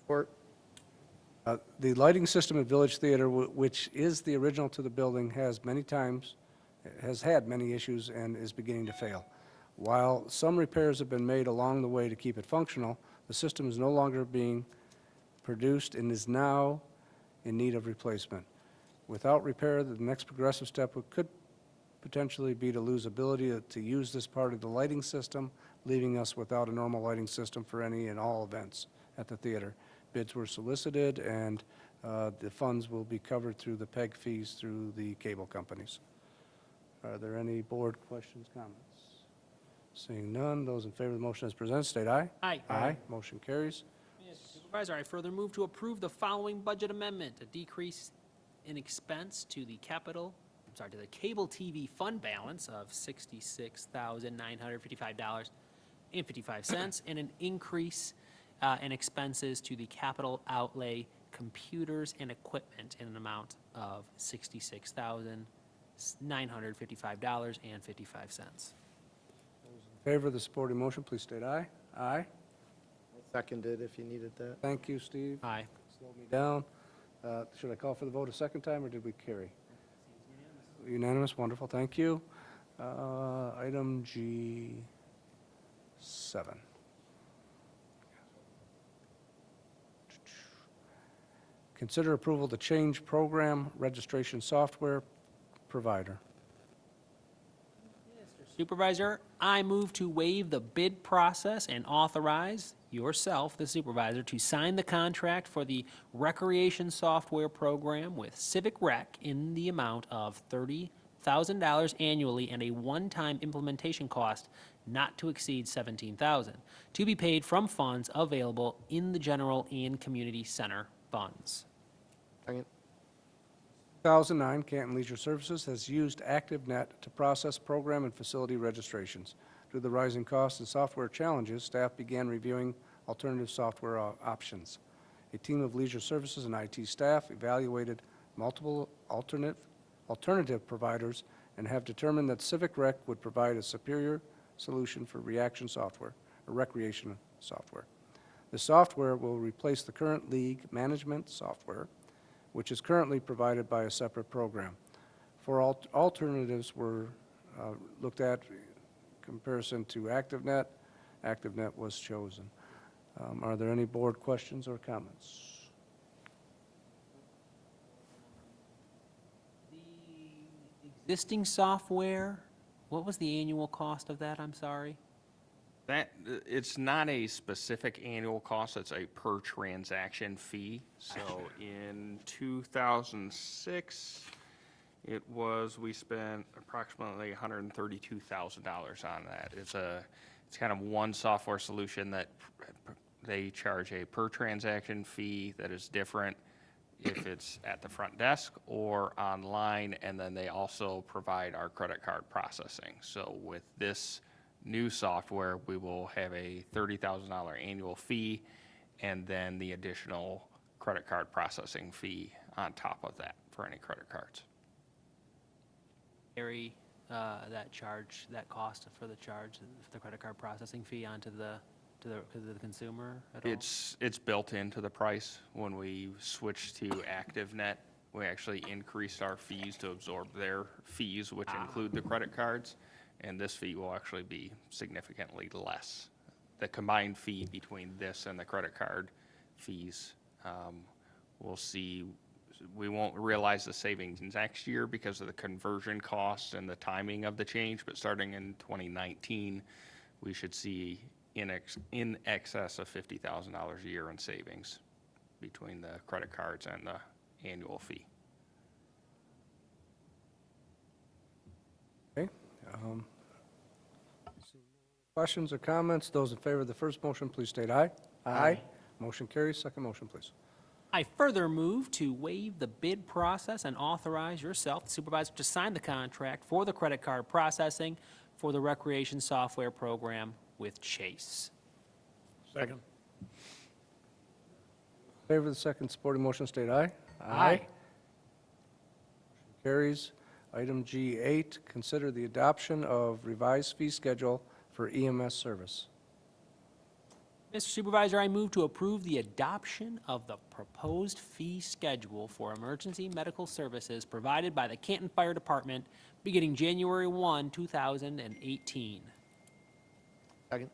Support. The lighting system at Village Theater, which is the original to the building, has had many issues and is beginning to fail. While some repairs have been made along the way to keep it functional, the system is no longer being produced and is now in need of replacement. Without repair, the next progressive step could potentially be to lose ability to use this part of the lighting system, leaving us without a normal lighting system for any and all events at the theater. Bids were solicited, and the funds will be covered through the PEG fees through the cable companies. Are there any board questions, comments? Seeing none, those in favor of the motion as presented, state aye. Aye. Aye. Motion carries. Mr. Supervisor, I further move to approve the following budget amendment, a decrease in expense to the to the cable TV fund balance of $66,955.55, and an increase in expenses to the capital outlay computers and equipment in an amount of $66,955.55. In favor of the supporting motion, please state aye. Aye. Seconded if you needed that. Thank you, Steve. Aye. Slow me down. Should I call for the vote a second time, or did we carry? Unanimous, wonderful, thank you. Item G7. Consider approval to change program registration software provider. Supervisor, I move to waive the bid process and authorize yourself, the supervisor, to sign the contract for the recreation software program with Civic Rec in the amount of $30,000 annually and a one-time implementation cost not to exceed $17,000, to be paid from funds available in the general and community center funds. Second. 2009, Canton Leisure Services has used ActiveNet to process program and facility registrations. Due to the rising costs and software challenges, staff began reviewing alternative software options. A team of leisure services and IT staff evaluated multiple alternative providers and have determined that Civic Rec would provide a superior solution for recreation software. The software will replace the current league management software, which is currently provided by a separate program. Four alternatives were looked at, comparison to ActiveNet. ActiveNet was chosen. Are there any board questions or comments? The existing software, what was the annual cost of that, I'm sorry? That, it's not a specific annual cost, it's a per transaction fee. So in 2006, we spent approximately $132,000 on that. It's kind of one software solution that they charge a per transaction fee that is different if it's at the front desk or online, and then they also provide our credit card processing. So with this new software, we will have a $30,000 annual fee and then the additional credit card processing fee on top of that for any credit cards. Carry that charge, that cost for the charge, the credit card processing fee onto the consumer at all? It's built into the price. When we switched to ActiveNet, we actually increased our fees to absorb their fees, which include the credit cards, and this fee will actually be significantly less. The combined fee between this and the credit card fees, we'll see. We won't realize the savings next year because of the conversion costs and the timing of the change, but starting in 2019, we should see in excess of $50,000 a year in savings between the credit cards and the annual fee. Okay. Questions or comments? Those in favor of the first motion, please state aye. Aye. Motion carries. Second motion, please. I further move to waive the bid process and authorize yourself, the supervisor, to sign the contract for the credit card processing for the recreation software program with Chase. Second. In favor of the second supporting motion, state aye. Aye. Motion carries. Item G8, consider the adoption of revised fee schedule for EMS service. Mr. Supervisor, I move to approve the adoption of the proposed fee schedule for emergency medical services provided by the Canton Fire Department beginning January 1, 2018. Second.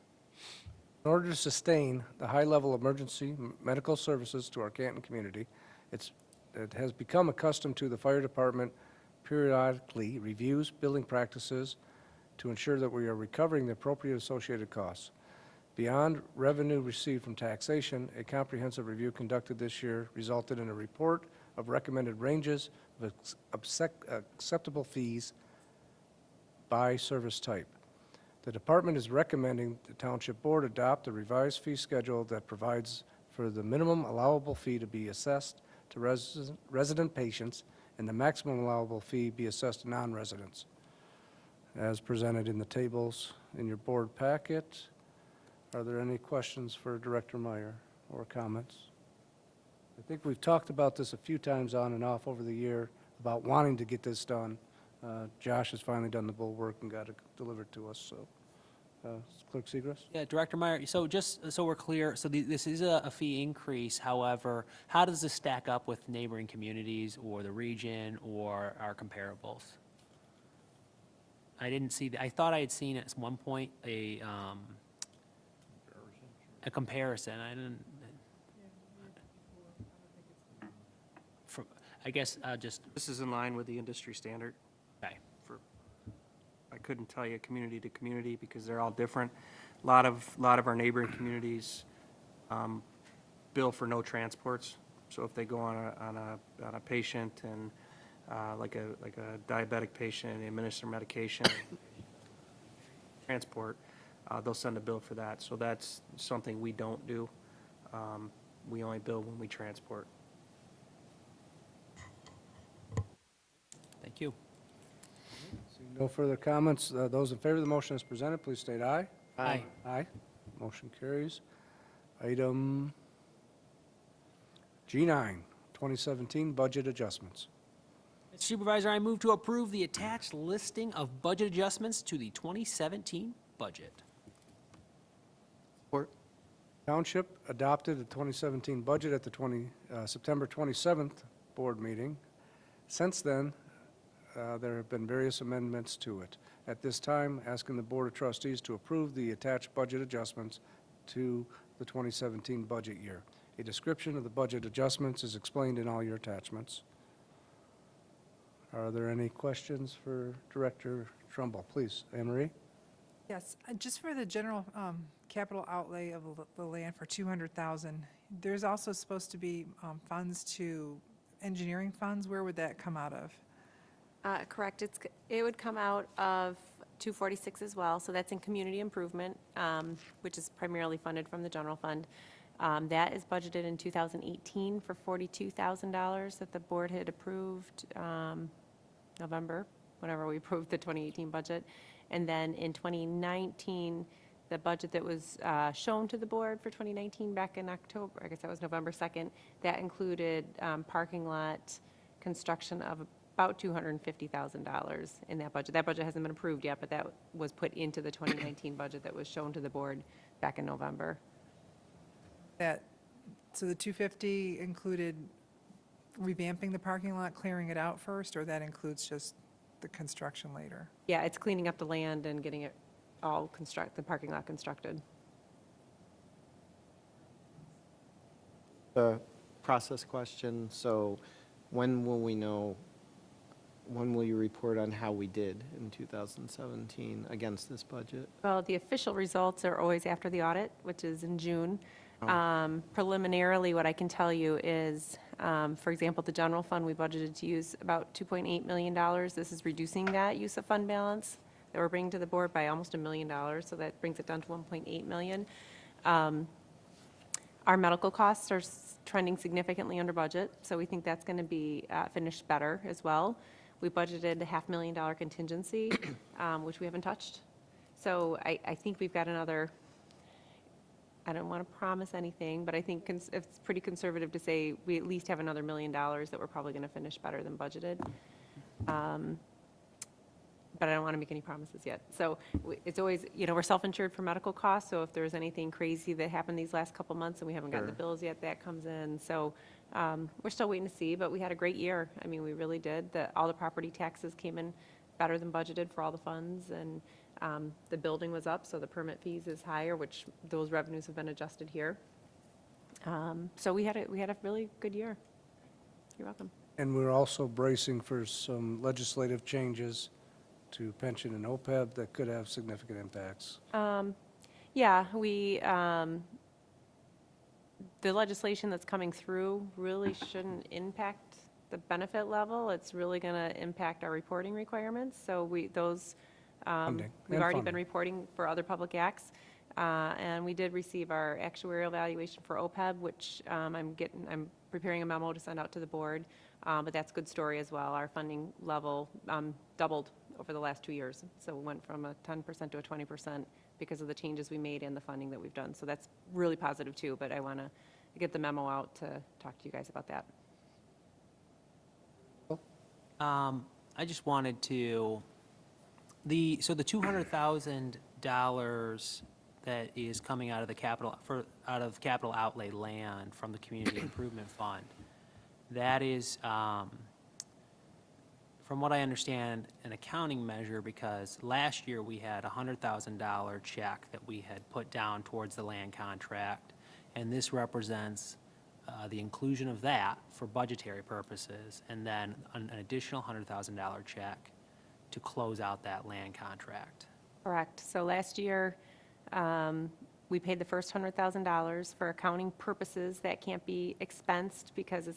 In order to sustain the high level of emergency medical services to our Canton community, it has become accustomed to the fire department periodically reviews billing practices to ensure that we are recovering the appropriate associated costs. Beyond revenue received from taxation, a comprehensive review conducted this year resulted in a report of recommended ranges of acceptable fees by service type. The department is recommending the Township Board adopt a revised fee schedule that provides for the minimum allowable fee to be assessed to resident patients and the maximum allowable fee be assessed to non-residents, as presented in the tables in your board packet. Are there any questions for Director Meyer or comments? I think we've talked about this a few times on and off over the year about wanting to get this done. Josh has finally done the bulwark and got it delivered to us, so. Clerk Segrist? Yeah, Director Meyer, so just so we're clear, so this is a fee increase. However, how does this stack up with neighboring communities or the region or our comparables? I didn't see, I thought I had seen at one point a comparison. I didn't. I guess just. This is in line with the industry standard. Okay. I couldn't tell you community to community because they're all different. A lot of our neighboring communities bill for no transports. So if they go on a patient and like a diabetic patient and administer medication, transport, they'll send a bill for that. So that's something we don't do. We only bill when we transport. Thank you. Seeing no further comments, those in favor of the motion as presented, please state aye. Aye. Aye. Motion carries. Item G9, 2017 budget adjustments. Mr. Supervisor, I move to approve the attached listing of budget adjustments to the 2017 budget. Support. Township adopted the 2017 budget at the September 27th board meeting. Since then, There have been various amendments to it. At this time, asking the Board of Trustees to approve the attached budget adjustments to the 2017 budget year. A description of the budget adjustments is explained in all your attachments. Are there any questions for Director Trumbull? Please, Anne Marie? Yes, just for the general capital outlay of the land for 200,000, there's also supposed to be funds to engineering funds. Where would that come out of? Correct. It would come out of 246 as well, so that's in community improvement, which is primarily funded from the general fund. That is budgeted in 2018 for $42,000 that the board had approved November, whenever we approved the 2018 budget. And then in 2019, the budget that was shown to the board for 2019 back in October, I guess that was November 2nd, that included parking lot construction of about $250,000 in that budget. That budget hasn't been approved yet, but that was put into the 2019 budget that was shown to the board back in November. So the 250 included revamping the parking lot, clearing it out first, or that includes just the construction later? Yeah, it's cleaning up the land and getting it all the parking lot constructed. The process question, so when will we know, when will you report on how we did in 2017 against this budget? Well, the official results are always after the audit, which is in June. Preliminarily, what I can tell you is, for example, the general fund, we budgeted to use about $2.8 million. This is reducing that use of fund balance that we're bringing to the board by almost $1 million, so that brings it down to $1.8 million. Our medical costs are trending significantly under budget, so we think that's going to be finished better as well. We budgeted a $500,000 contingency, which we haven't touched. So I think we've got another, I don't want to promise anything, but I think it's pretty conservative to say we at least have another $1 million that we're probably going to finish better than budgeted. But I don't want to make any promises yet. So it's always, we're self-insured for medical costs, so if there's anything crazy that happened these last couple months and we haven't gotten the bills yet, that comes in. So we're still waiting to see, but we had a great year. I mean, we really did. All the property taxes came in better than budgeted for all the funds, and the building was up, so the permit fees is higher, which those revenues have been adjusted here. So we had a really good year. You're welcome. And we're also bracing for some legislative changes to pension and OPEB that could have significant impacts. Yeah, the legislation that's coming through really shouldn't impact the benefit level. It's really going to impact our reporting requirements. So we've already been reporting for other public acts. And we did receive our actuarial evaluation for OPEB, which I'm preparing a memo to send out to the board. But that's a good story as well. Our funding level doubled over the last 2 years. So we went from a 10% to a 20% because of the changes we made and the funding that we've done. So that's really positive too, but I want to get the memo out to talk to you guys about that. I just wanted to, so the $200,000 that is coming out of the capital outlay land from the community improvement fund, that is, from what I understand, an accounting measure, because last year we had a $100,000 check that we had put down towards the land contract, and this represents the inclusion of that for budgetary purposes, and then an additional $100,000 check to close out that land contract. Correct. So last year, we paid the first $100,000 for accounting purposes. That can't be expensed because it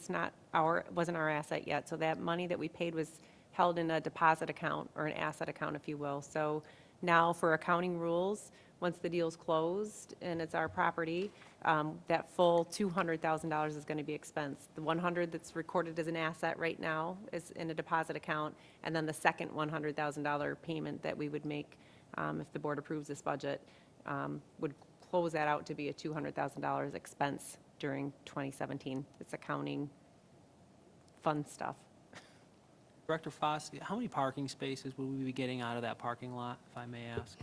wasn't our asset yet. So that money that we paid was held in a deposit account or an asset account, if you will. So now for accounting rules, once the deal's closed and it's our property, that full $200,000 is going to be expensed. The $100,000 that's recorded as an asset right now is in a deposit account, and then the second $100,000 payment that we would make if the board approves this budget would close that out to be a $200,000 expense during 2017. It's accounting, fun stuff. Director Foss, how many parking spaces will we be getting out of that parking lot, if I may ask?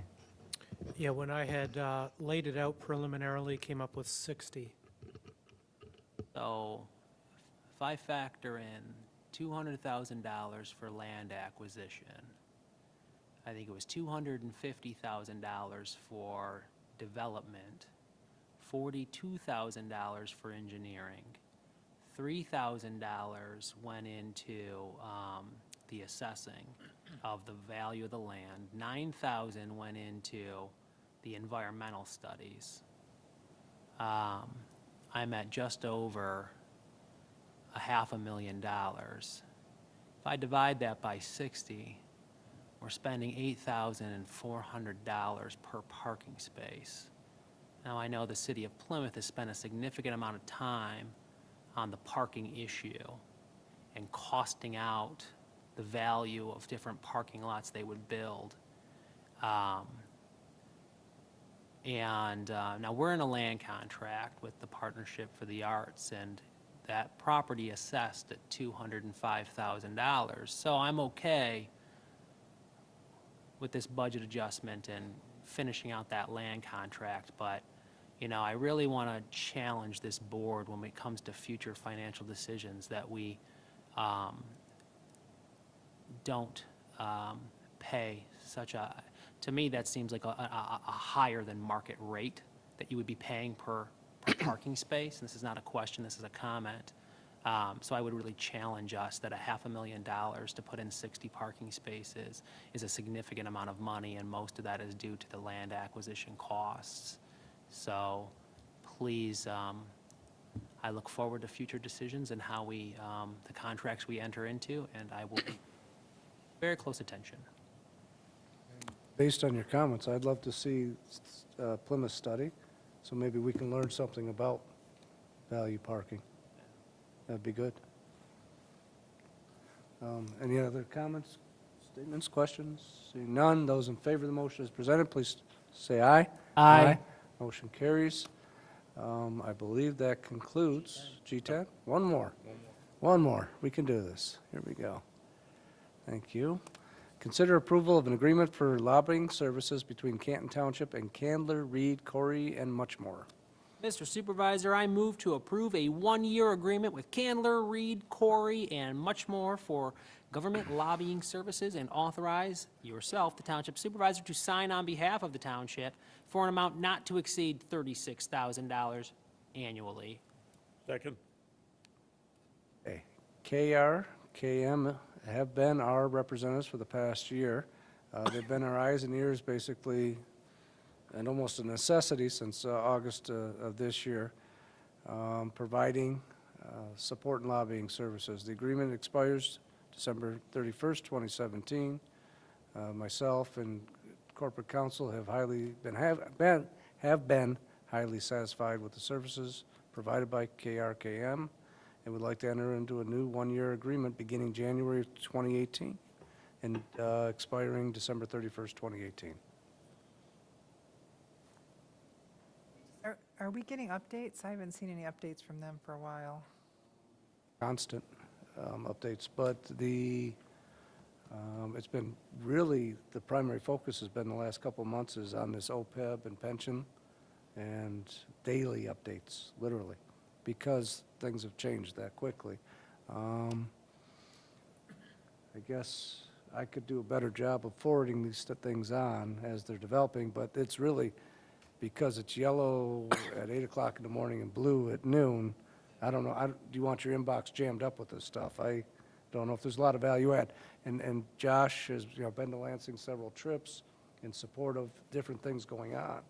Yeah, when I had laid it out preliminarily, came up with 60. So if I factor in $200,000 for land acquisition. I think it was $250,000 for development, $42,000 for engineering, $3,000 went into the assessing of the value of the land, $9,000 went into the environmental studies. I'm at just over $500,000. If I divide that by 60, we're spending $8,400 per parking space. Now, I know the city of Plymouth has spent a significant amount of time on the parking issue and costing out the value of different parking lots they would build. Now, we're in a land contract with the Partnership for the Arts, and that property assessed at $205,000. So I'm okay with this budget adjustment and finishing out that land contract, but, you know, I really want to challenge this board when it comes to future financial decisions that we don't pay such a, to me, that seems like a higher than market rate that you would be paying per parking space. And this is not a question, this is a comment. So I would really challenge us that $500,000 to put in 60 parking spaces is a significant amount of money, and most of that is due to the land acquisition costs. So please, I look forward to future decisions and how we, the contracts we enter into, and I will pay very close attention. Based on your comments, I'd love to see Plymouth study, so maybe we can learn something about value parking. That'd be good. Any other comments, statements, questions? Seeing none, those in favor of the motion as presented, please say aye. Aye. Motion carries. I believe that concludes G10. One more. One more. We can do this. Here we go. Thank you. Consider approval of an agreement for lobbying services between Canton Township and Candler, Reed, Corey, and much more. Mr. Supervisor, I move to approve a one-year agreement with Candler, Reed, Corey, and much more for government lobbying services, and authorize yourself, the Township Supervisor, to sign on behalf of the Township for an amount not to exceed $36,000 annually. Second? Okay. KR, KM have been our representatives for the past year. They've been our eyes and ears, basically, and almost a necessity since August of this year, providing support and lobbying services. The agreement expires December 31st, 2017. Myself and corporate counsel have been highly satisfied with the services provided by KRKM, and would like to enter into a new one-year agreement beginning January of 2018 and expiring December 31st, 2018. Are we getting updates? I haven't seen any updates from them for a while. Constant updates, but it's been really, the primary focus has been the last couple of months is on this OPEB and pension and daily updates, literally, because things have changed that quickly. I guess I could do a better job of forwarding these things on as they're developing, but it's really because it's yellow at 8 o'clock in the morning and blue at noon. I don't know, do you want your inbox jammed up with this stuff? I don't know if there's a lot of value add. And Josh has, you know, been to Lansing several trips in support of different things going on.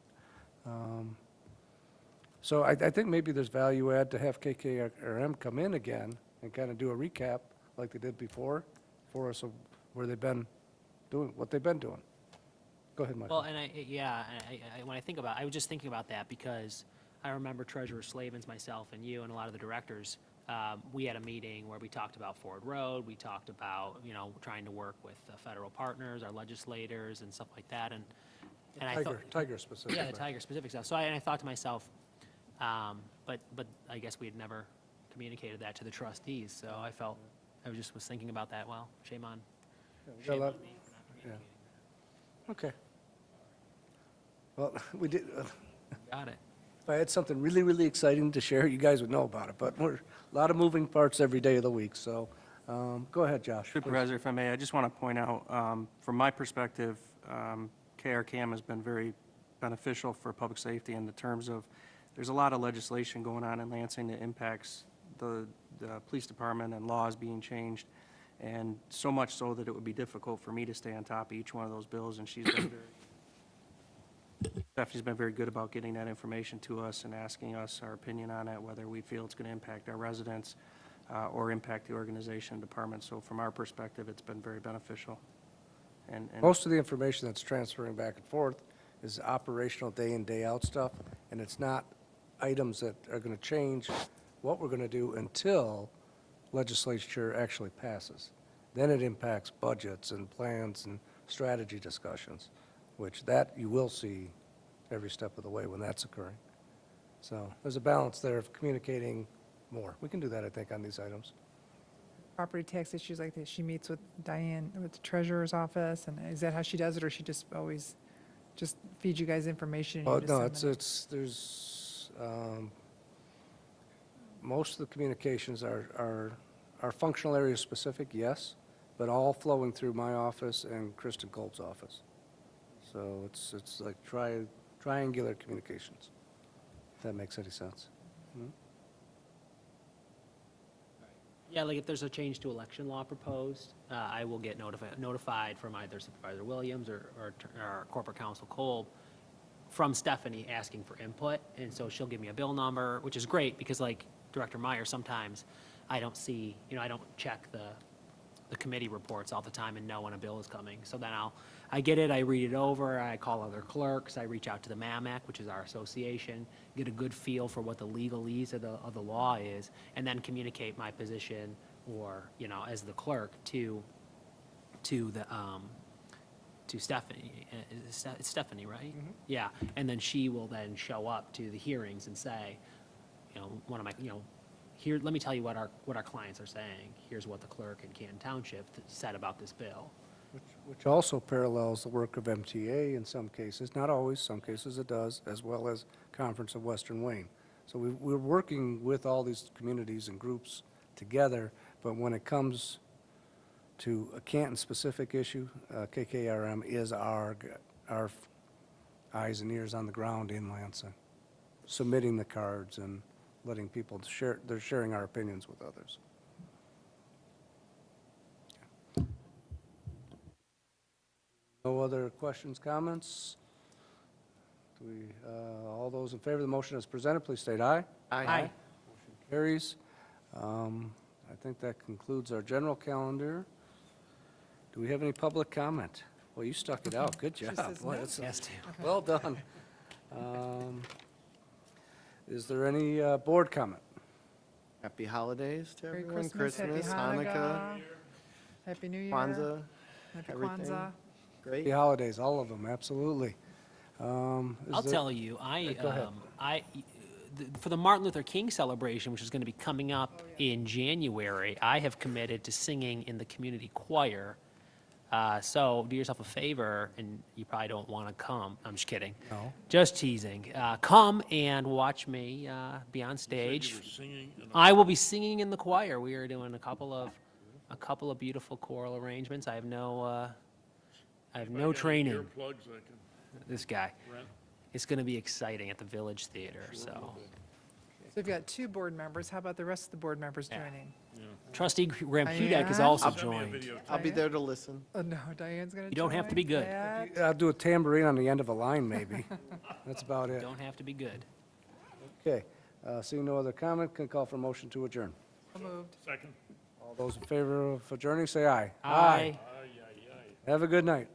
So I think maybe there's value add to have KKRM come in again and kind of do a recap like they did before for us of where they've been doing, what they've been doing. Go ahead, Michael. Well, and when I think about, I was just thinking about that because I remember Treasurer Slavens, myself, and you, and a lot of the directors, we had a meeting where we talked about Ford Road, we talked about, you know, trying to work with the federal partners, our legislators, and stuff like that, and I thought... Tiger specific. Yeah, the Tiger specific stuff. So I thought to myself, but I guess we had never communicated that to the trustees, so I felt, I was thinking about that, well, shame on me for not communicating. Okay. Well, we did, Got it. if I had something really, really exciting to share, you guys would know about it, but we're, a lot of moving parts every day of the week, so Go ahead, Josh. please. Supervisor, if I may, I just want to point out, from my perspective, KRCAM has been very beneficial for public safety in the terms of, there's a lot of legislation going on in Lansing that impacts the police department and laws being changed, and so much so that it would be difficult for me to stay on top of each one of those bills, and Stephanie's been very good about getting that information to us and asking us our opinion on it, whether we feel it's going to impact our residents or impact the organization and department. So from our perspective, it's been very beneficial. And Most of the information that's transferring back and forth is operational day in, day out stuff, and it's not items that are going to change what we're going to do until legislature actually passes. Then it impacts budgets and plans and strategy discussions, which that you will see every step of the way when that's occurring. So there's a balance there of communicating more. We can do that, I think, on these items. Property tax issues like this, she meets with Diane, with the treasurer's office, and is that how she does it, or she just always just feeds you guys information? And you No, disseminate? there's, most of the communications are functional area specific, yes, but all flowing through my office and Kristen Kolb's office. So it's like triangular communications, if that makes any sense. Yeah, like if there's a change to election law proposed, I will get notified from either Supervisor Williams or Corporate Counsel Kolb from Stephanie asking for input. And so she'll give me a bill number, which is great because like Director Meyer, sometimes I don't see, I don't check the committee reports all the time and know when a bill is coming. So then I get it, I read it over, I call other clerks, I reach out to the MAMAC, which is our association, get a good feel for what the legalese of the law is, and then communicate my position or, as the clerk to Stephanie. It's Stephanie, right? Mm-hmm. Yeah, and then she will then show up to the hearings and say, one of my, here, let me tell you what our clients are saying. Here's what the clerk in Canton Township said about this bill. Which also parallels the work of MTA in some cases, not always, some cases it does, as well as Conference of Western Wayne. So we're working with all these communities and groups together, but when it comes to a Canton-specific issue, KKRM is our eyes and ears on the ground in Lansing, submitting the cards and letting people share, they're sharing our opinions with others. No other questions, comments? All those in favor of the motion as presented, please state aye. Aye. Motion carries. I think that concludes our general calendar. Do we have any public comment? Well, you stuck it out. Good job. says Boy, no. that's Has to. well done. Is there any board comment? Happy holidays to Merry everyone. Christmas, Happy Hanukkah, Happy New Year. Kwanzaa, Happy everything. Kwanzaa. Great. Happy holidays, all of them, absolutely. I'll tell you, Go ahead. for the Martin Luther King celebration, which is going to be coming up in January, I have committed to singing in the community choir. So do yourself a favor, and you probably don't want to come. I'm just kidding. No. Just teasing. Come and watch me be on stage. You were singing in a- I will be singing in the choir. We are doing a couple of beautiful choral arrangements. I have no I got training. Earplugs I can This guy. rent. It's going to be exciting at the Village Theater. So, So we've got 2 board members. How about the rest of the board members Yeah. joining? Trustee Rampudak has Yeah. also Send me a joined. video. I'll be there to listen. Oh, no, Diane's going to join? You don't have to be good. Pat? I'll do a tambourine on the end of a line, maybe. That's about it. Don't have to be good. Okay. Seeing no other comment, can call for a motion to adjourn. So moved. Second. All those in favor of adjourning, say aye. Aye. Aye, aye, aye. Have a good night.